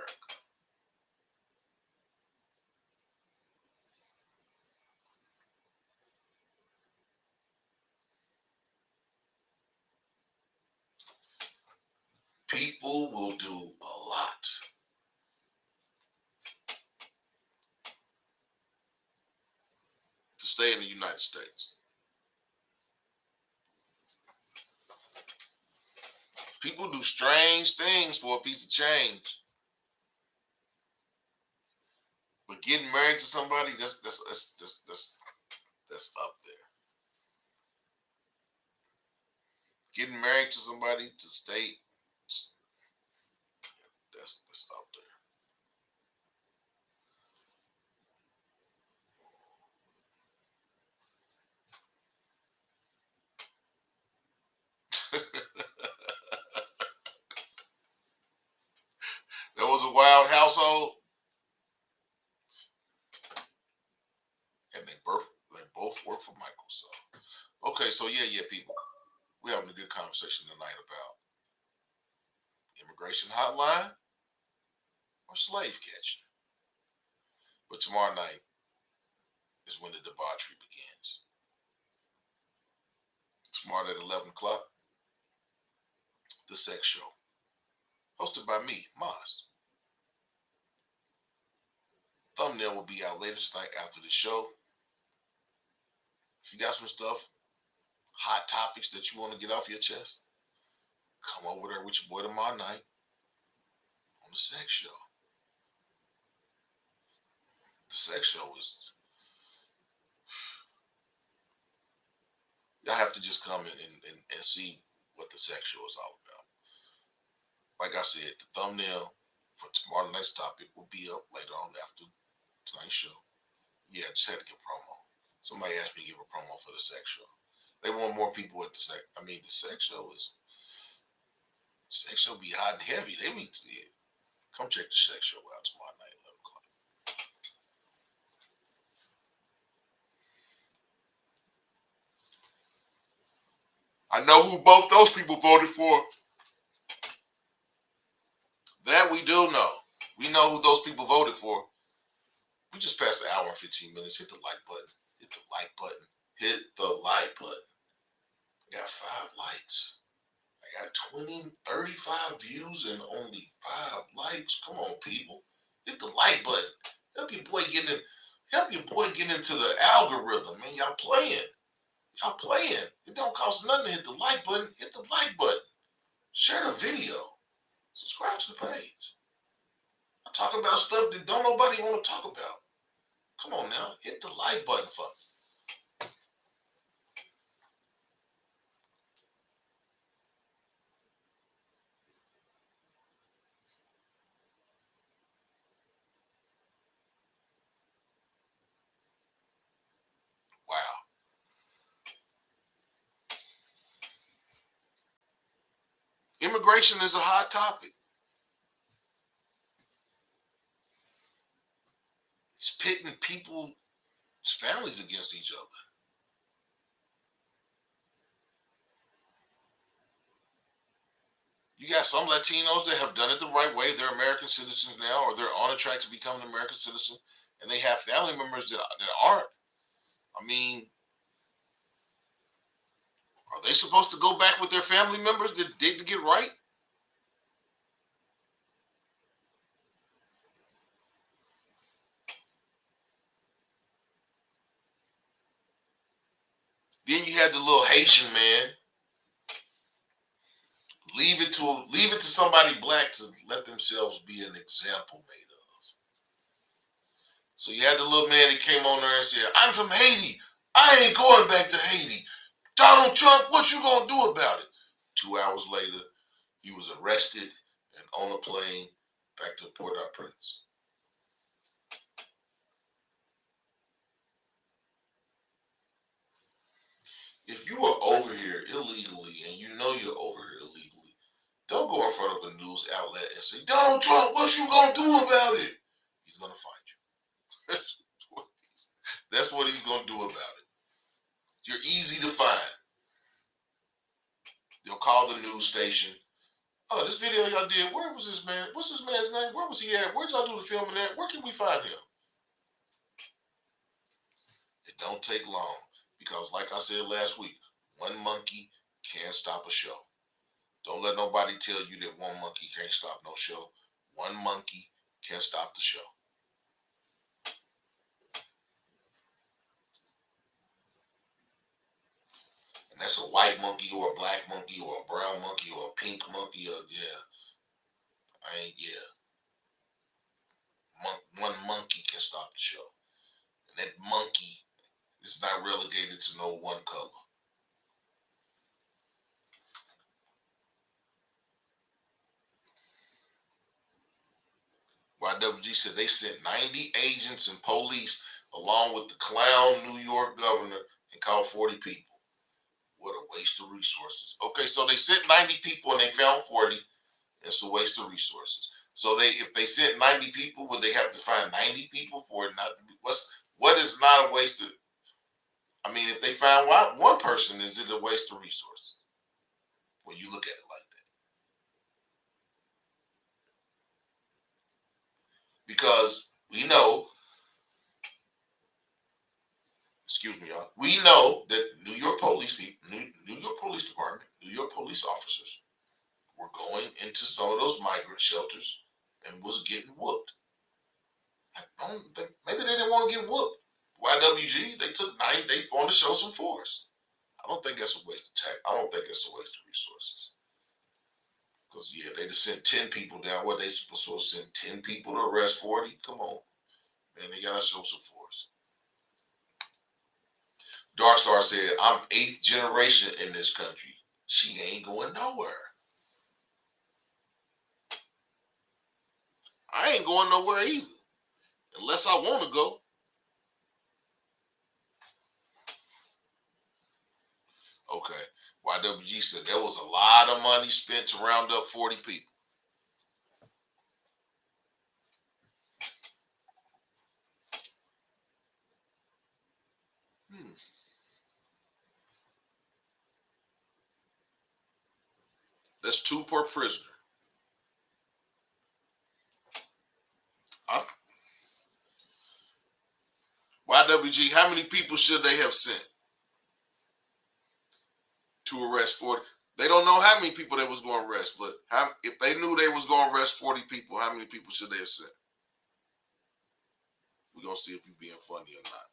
People will do a lot to stay in the United States. People do strange things for a piece of change. But getting married to somebody, that's up there. Getting married to somebody to stay, that's up there. That was a wild household, and they both work for Michael. So okay, so yeah, people, we're having a good conversation tonight about immigration hotline or slave catching. But tomorrow night is when the debauchery begins. Tomorrow at 11 o'clock, the sex show, hosted by me, Maas. Thumbnail will be out later tonight after the show. If you got some stuff, hot topics that you want to get off your chest, come over there with your boy tomorrow night on the sex show. The sex show is, y'all have to just come in and see what the sex show is all about. Like I said, the thumbnail for tomorrow night's topic will be up later on after tonight's show. Yeah, I just had to give promo. Somebody asked me to give a promo for the sex show. They want more people at the sex. I mean, the sex show be hot and heavy. They be, yeah. Come check the sex show out tomorrow night, 11 o'clock. I know who both those people voted for. That we do know. We know who those people voted for. We just passed an hour and 15 minutes. Hit the like button. Hit the like button. Hit the like button. I got 5 likes. I got 35 views and only likes. Come on, people. Hit the like button. Help your boy get in. Help your boy get into the algorithm, man. Y'all playing. Y'all playing. It don't cost nothing to hit the like button. Hit the like button. Share the video. Subscribe to the page. I talk about stuff that don't nobody want to talk about. Come on now. Hit the like button for me. Wow. Immigration is a hot topic. It's pitting people's families against each other. You got some Latinos that have done it the right way. They're American citizens now, or they're on a track to become an American citizen, and they have family members that aren't. I mean, are they supposed to go back with their family members that didn't get right? Then you had the little Haitian man. Leave it to somebody black to let themselves be an example made of. So you had the little man that came on there and said, "I'm from Haiti. I ain't going back to Haiti. Donald Trump, what you gonna do about it?" 2 hours later, he was arrested and on a plane back to Port-au-Prince. If you are over here illegally and you know you're over here illegally, don't go in front of a news outlet and say, "Donald Trump, what you gonna do about it?" He's gonna find you. That's what he's gonna do about it. You're easy to find. They'll call the news station. "Oh, this video y'all did, where was this man? What's this man's name? Where was he at? Where'd y'all do the filming at? Where can we find him?" It don't take long because, like I said last week, one monkey can't stop a show. Don't let nobody tell you that one monkey can't stop no show. One monkey can't stop the show. And that's a white monkey or a black monkey or a brown monkey or a pink monkey or one monkey can stop the show. And that monkey is not relegated to no one color. YWG said they sent 90 agents and police along with the clown New York governor and caught 40 people. What a waste of resources. Okay, so they sent 90 people and they found 40. It's a waste of resources. So if they sent 90 people, would they have to find 90 people for it not to be? What is not a waste of? I mean, if they find one person, is it a waste of resources? When you look at it like that, because we know, excuse me, y'all, we know that New York police people, New York Police Department, New York police officers were going into some of those migrant shelters and was getting whooped. I don't think maybe they didn't want to get whooped. YWG, they took 9. They wanted to show some force. I don't think that's a waste of time. I don't think it's a waste of resources. Because they just sent 10 people down. What, they supposed to send 10 people to arrest 40? Come on, man, they gotta show some force. Dark Star said, "I'm 8th generation in this country. She ain't going nowhere. I ain't going nowhere either, unless I want to go." Okay. YWG said there was a lot of money spent to round up 40 people. That's 2 per prisoner. YWG, how many people should they have sent to arrest 40? They don't know how many people they was going to arrest, but if they knew they was going to arrest 40 people, how many people should they have sent? We're going to see if you're being funny or not.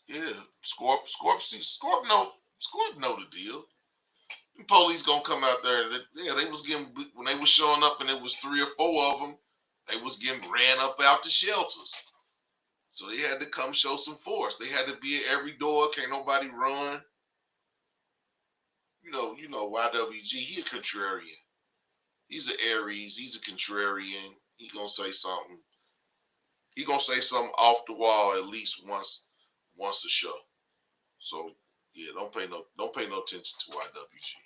Yeah, Scorp know the deal. The police gonna come out there. They was getting, when they was showing up, and it was 3 or 4 of them. They was getting ran up out the shelters, so they had to come show some force. They had to be at every door. Can't nobody run. You know, YWG. He a contrarian. He's an Aries. He's a contrarian. He gonna say something. He gonna say something off the wall at least once a show. So yeah, don't pay no attention to YWG.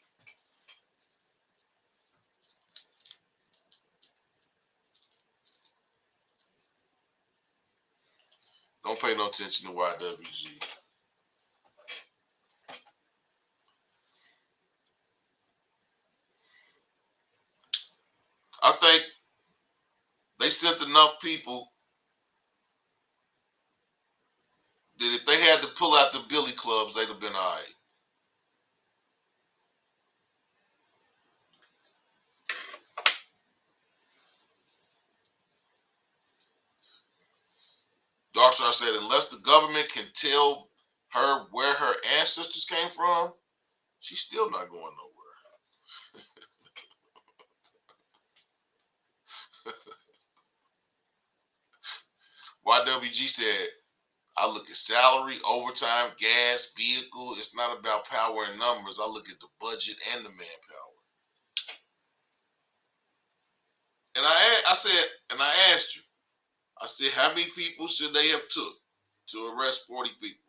Don't pay no attention to YWG. I think they sent enough people that if they had to pull out the billy clubs, they'd have been all right. Doctor, I said, unless the government can tell her where her ancestors came from, she's still not going nowhere. YWG said, I look at salary, overtime, gas, vehicle. It's not about power and numbers. I look at the budget and the manpower. And I asked you, I said, how many people should they have took to arrest 40 people?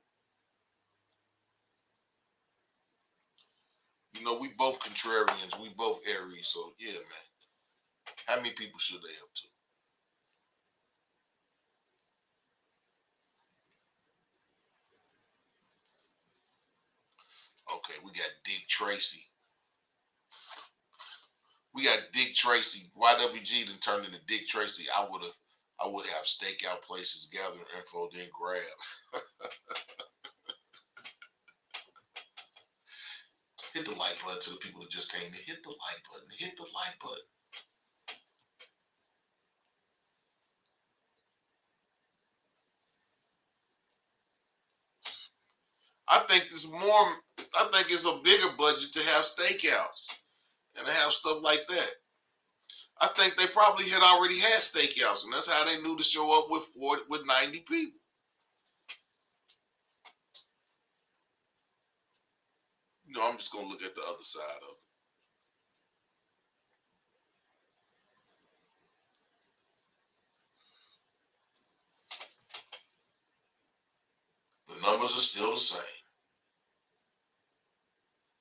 You know, we both contrarians. We both Aries. So, yeah, man. How many people should they have took? Okay, we got Dick Tracy. YWG then turned into Dick Tracy. I would have stakeout places, gathering info, then grab. Hit the like button to the people that just came in. Hit the like button. Hit the like button. I think it's a bigger budget to have stakeouts and to have stuff like that. I think they probably had already had stakeouts, and that's how they knew to show up with 90 people. You know, I'm just gonna look at the other side of it. The numbers are still the same.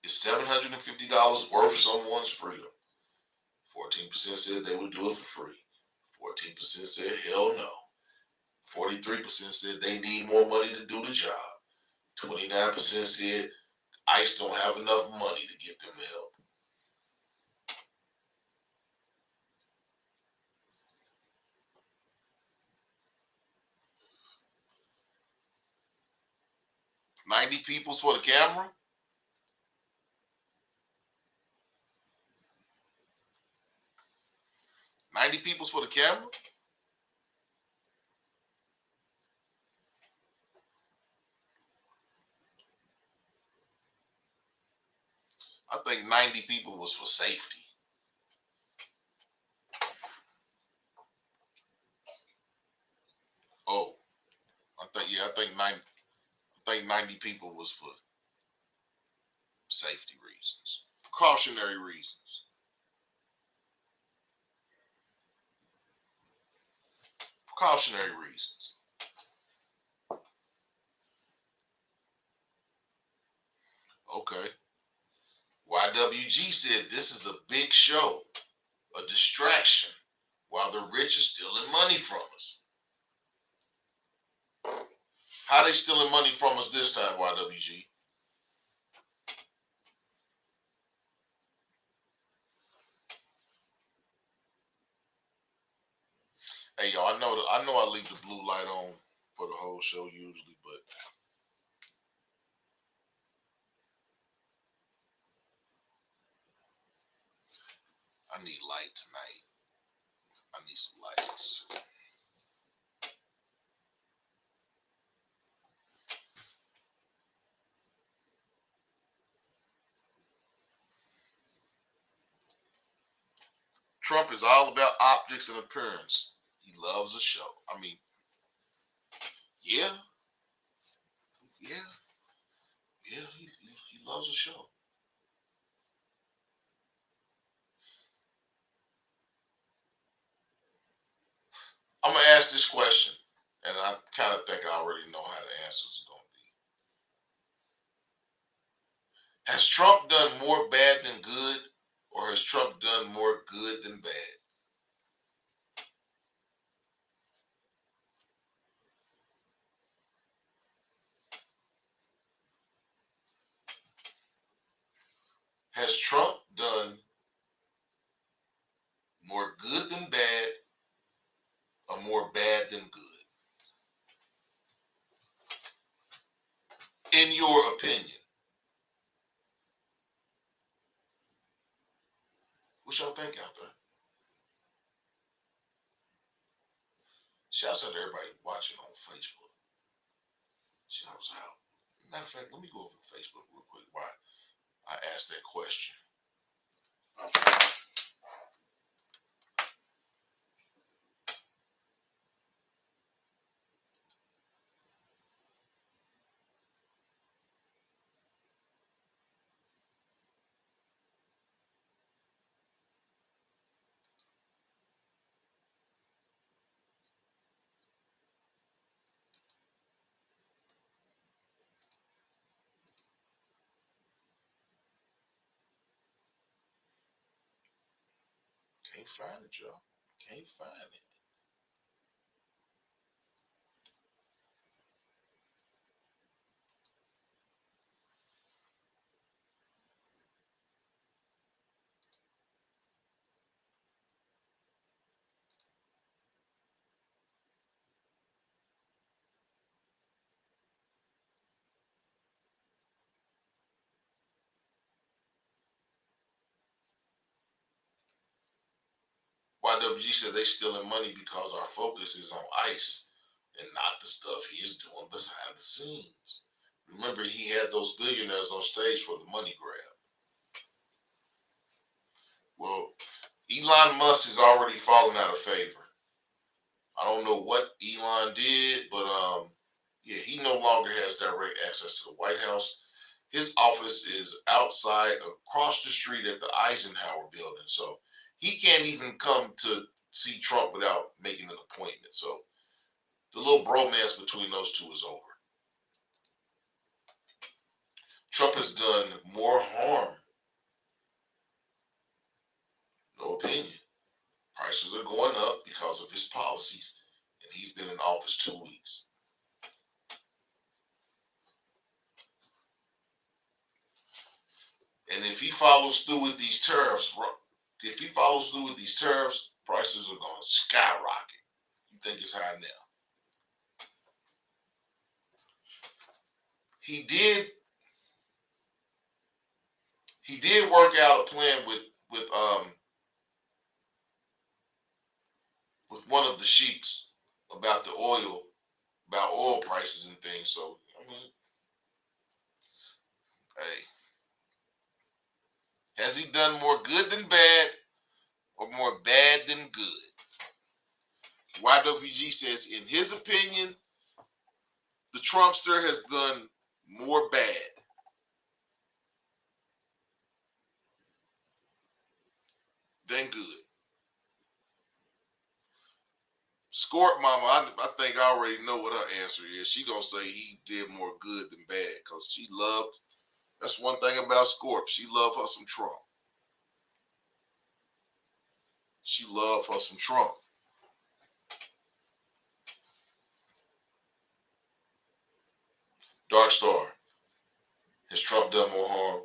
Is $750 worth someone's freedom? 14% said they would do it for free. 14% said hell no. 43% said they need more money to do the job. 29% said ICE don't have enough money to get them help. $90 people's for the camera? $90 people's for the camera? I think 90 people was for safety. Oh, I think 90 people was for safety reasons. Precautionary reasons. Precautionary reasons. Okay. YWG said this is a big show, a distraction, while the rich are stealing money from us. How they stealing money from us this time, YWG? Hey, y'all, I know I leave the blue light on for the whole show usually, but I need light tonight. I need some lights. Trump is all about optics and appearance. He loves a show. I mean, yeah, yeah, yeah. He loves a show. I'm gonna ask this question, and I kind of think I already know how the answers are gonna be. Has Trump done more bad than good, or has Trump done more good than bad? Has Trump done more good than bad, or more bad than good? In your opinion, what y'all think out there? Shouts out to everybody watching on Facebook. Shouts out. Matter of fact, let me go over to Facebook real quick while I asked that question. Can't find it, y'all. Can't find it. YWG said they stealing money because our focus is on ICE and not the stuff he is doing behind the scenes. Remember, he had those billionaires on stage for the money grab. Well, Elon Musk is already fallen out of favor. I don't know what Elon did, but yeah, he no longer has direct access to the White House. His office is outside, across the street at the Eisenhower building. So he can't even come to see Trump without making an appointment. So the little bromance between those two is over. Trump has done more harm. No opinion. Prices are going up because of his policies, and he's been in office 2 weeks. And if he follows through with these tariffs, prices are going to skyrocket. You think it's high now? He did. He did work out a plan with one of the sheiks about about oil prices and things. So I mean, hey, has he done more good than bad or more bad than good? YWG says, in his opinion, the Trumpster has done more bad than good. Scorp Mama, I think I already know what her answer is. She gonna say he did more good than bad because she loved. That's one thing about Scorp. She loved her some Trump. She loved her some Trump. Dark Star, has Trump done more harm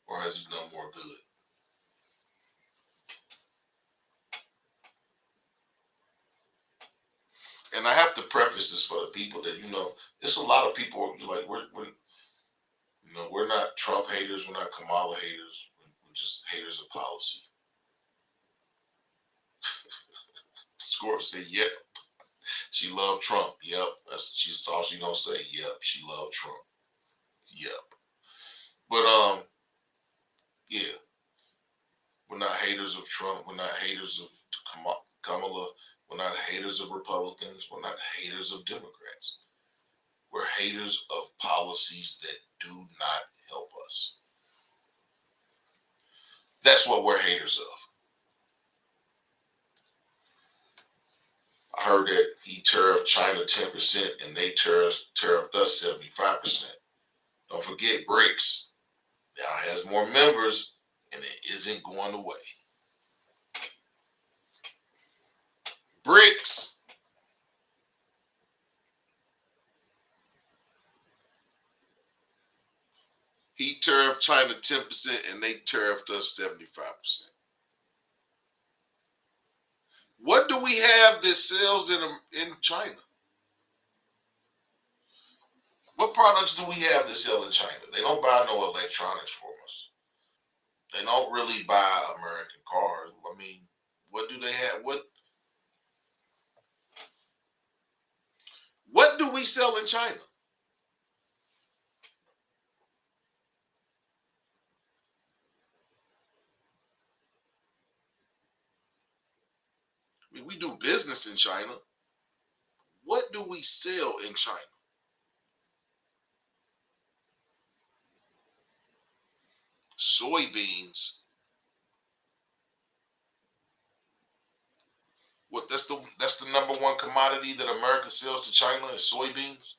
or has he done more good? And I have to preface this for the people that, it's a lot of people like, we're not Trump haters, we're not Kamala haters, we're just haters of policy. Score said, yep, she loved Trump. Yep, she's all she gonna say. Yep, she loved Trump. Yep, but yeah, we're not haters of Trump. We're not haters of Kamala. We're not haters of Republicans. We're not haters of Democrats. We're haters of policies that do not help us. That's what we're haters of. I heard that he tariffed China 10% and they tariffed us 75%. Don't forget BRICS now has more members and it isn't going away. BRICS. He tariffed China 10% and they tariffed us 75%. What do we have that sells in China? What products do we have that sell in China? They don't buy no electronics from us. They don't really buy American cars. I mean, what do they have? What do we sell in China? I mean, we do business in China. What do we sell in China? Soybeans. What that's the number one commodity that America sells to China is soybeans.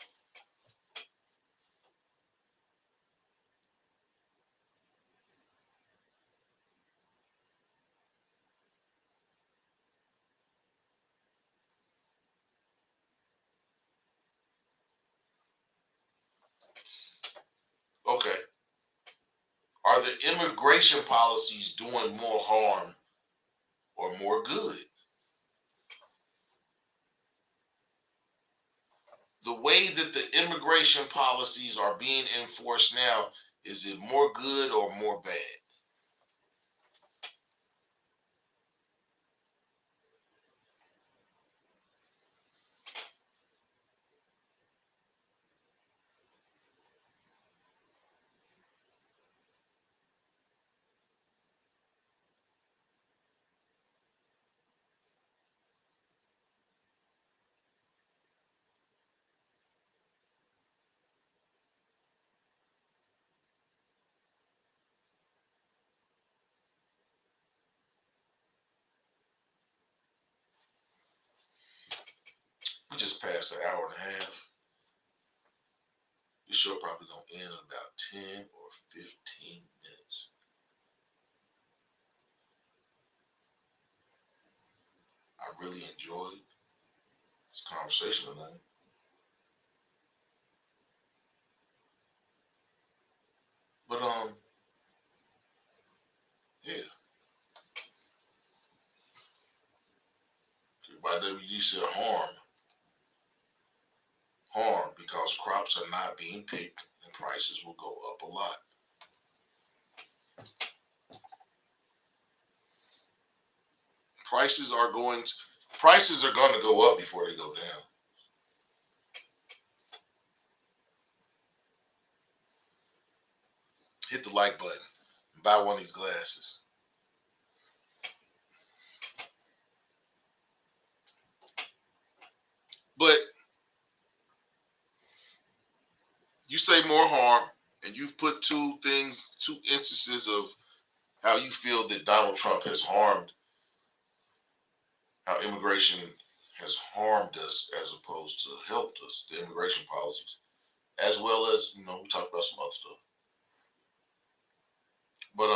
Okay. Are the immigration policies doing more harm or more good? The way that the immigration policies are being enforced now, is it more good or more bad? We just passed an hour and a half. This show probably gonna end in about 10 or 15 minutes. I really enjoyed this conversation tonight. But yeah. YWG said harm because crops are not being picked and prices will go up a lot. Prices are going to go up before they go down. Hit the like button. Buy one of these glasses. But you say more harm, and you've put two instances of how you feel that Donald Trump has harmed, how immigration has harmed us as opposed to helped us, the immigration policies, as well as, we talked about some other stuff. But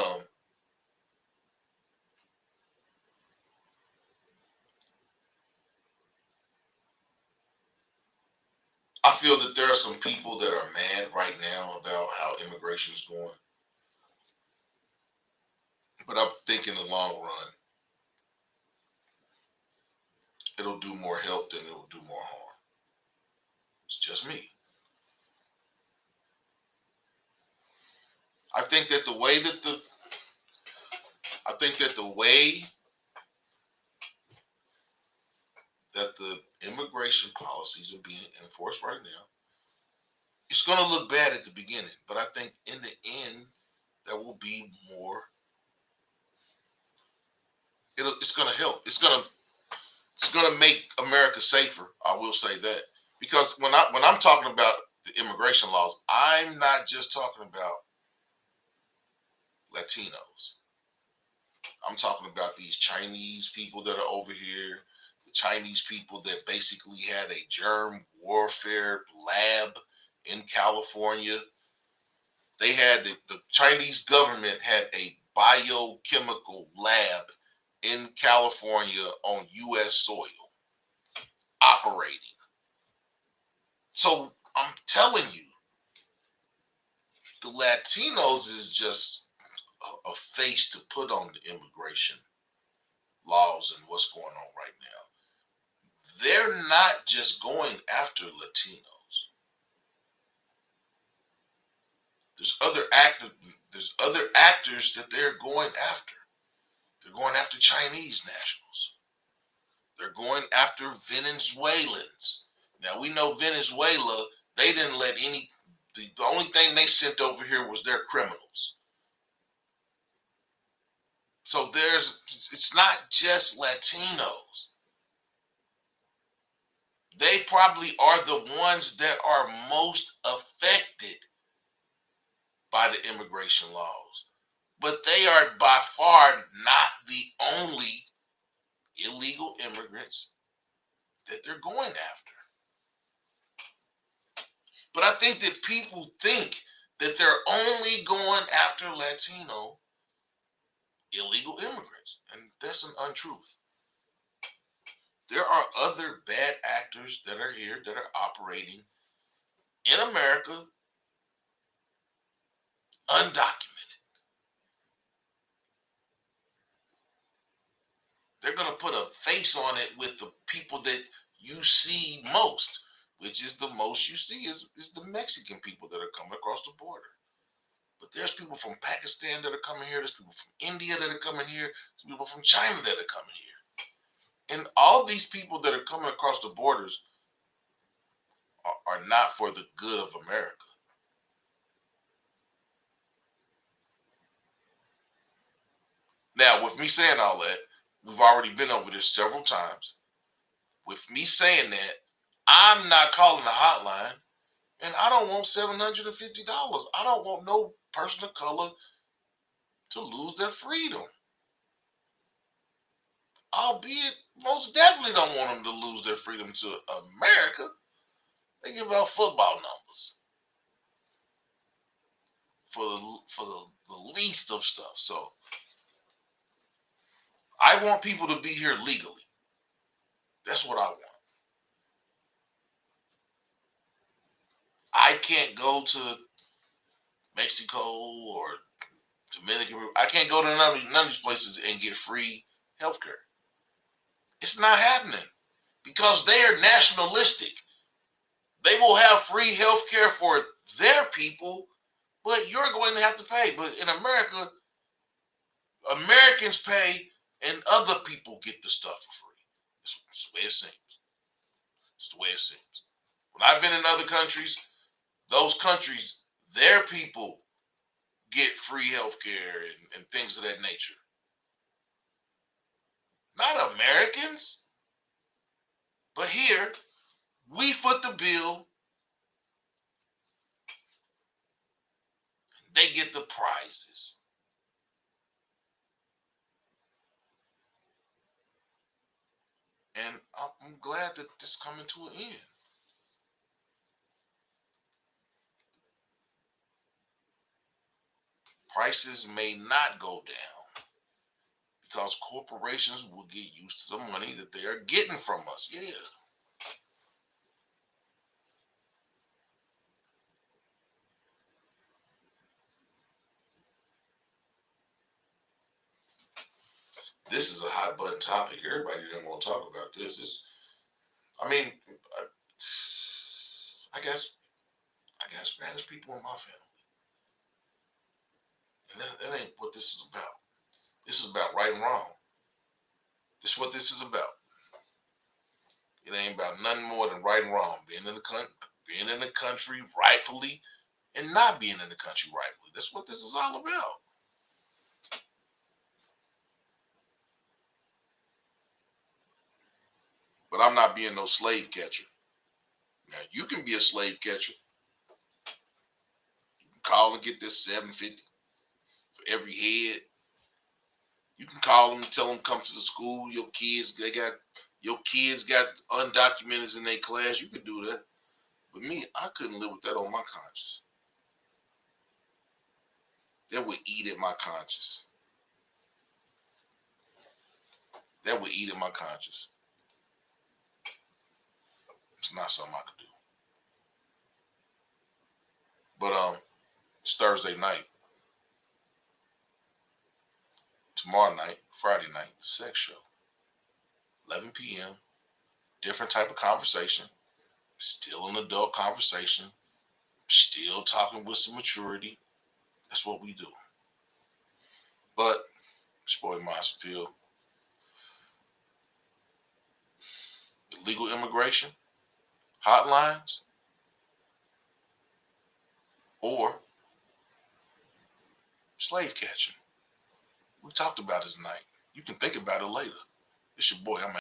I feel that there are some people that are mad right now about how immigration is going. But I think in the long run, it'll do more help than it'll do more harm. It's just me. I think that the way that the immigration policies are being enforced right now, it's going to look bad at the beginning, but I think in the end there will be more. It's going to help. It's going to make America safer. I will say that, because when I'm talking about the immigration laws, I'm not just talking about Latinos. I'm talking about these Chinese people that are over here, the Chinese people that basically had a germ warfare lab in California. They had the Chinese government had a biochemical lab in California on U.S. soil operating. So I'm telling you, the Latinos is just a face to put on the immigration laws and what's going on right now. They're not just going after Latinos. There's other actors that they're going after. They're going after Chinese nationals. They're going after Venezuelans. Now we know Venezuela, they didn't let the only thing they sent over here was their criminals. So it's not just Latinos. They probably are the ones that are most affected by the immigration laws. But they are by far not the only illegal immigrants that they're going after. But I think that people think that they're only going after Latino illegal immigrants, and that's an untruth. There are other bad actors that are here that are operating in America undocumented. They're going to put a face on it with the people that you see most, which is the most you see is the Mexican people that are coming across the border. But there's people from Pakistan that are coming here. There's people from India that are coming here. There's people from China that are coming here. And all these people that are coming across the borders are not for the good of America. Now, with me saying all that, we've already been over this several times. With me saying that, I'm not calling the hotline, and I don't want $750. I don't want no person of color to lose their freedom. Albeit, most definitely don't want them to lose their freedom to America. They give out football numbers for the least of stuff. So I want people to be here legally. That's what I want. I can't go to Mexico or Dominican. I can't go to none of these places and get free healthcare. It's not happening because they are nationalistic. They will have free healthcare for their people, but you're going to have to pay. But in America, Americans pay and other people get the stuff for free. It's the way it seems. It's the way it seems. When I've been in other countries, those countries, their people get free health care and things of that nature. Not Americans. But here, we foot the bill. They get the prizes. And I'm glad that this is coming to an end. Prices may not go down because corporations will get used to the money that they are getting from us. Yeah. This is a hot button topic. Everybody didn't want to talk about this. I mean, I got Spanish people in my family, and that ain't what this is about. This is about right and wrong. This is what this is about. It ain't about nothing more than right and wrong. Being in the country rightfully, and not being in the country rightfully. That's what this is all about. But I'm not being no slave catcher. Now you can be a slave catcher. You can call and get this 750 for every head. You can call them and tell them come to the school. Your kids got undocumented in their class. You could do that. But me, I couldn't live with that on my conscience. That would eat at my conscience. That would eat at my conscience. It's not something I could do. But it's Thursday night. Tomorrow night, Friday night, sex show. 11 p.m. Different type of conversation. Still an adult conversation. Still talking with some maturity. That's what we do. But it's boy Maas appeal. Illegal immigration, hotlines, or slave catching. We talked about it tonight. You can think about it later. It's your boy. I'm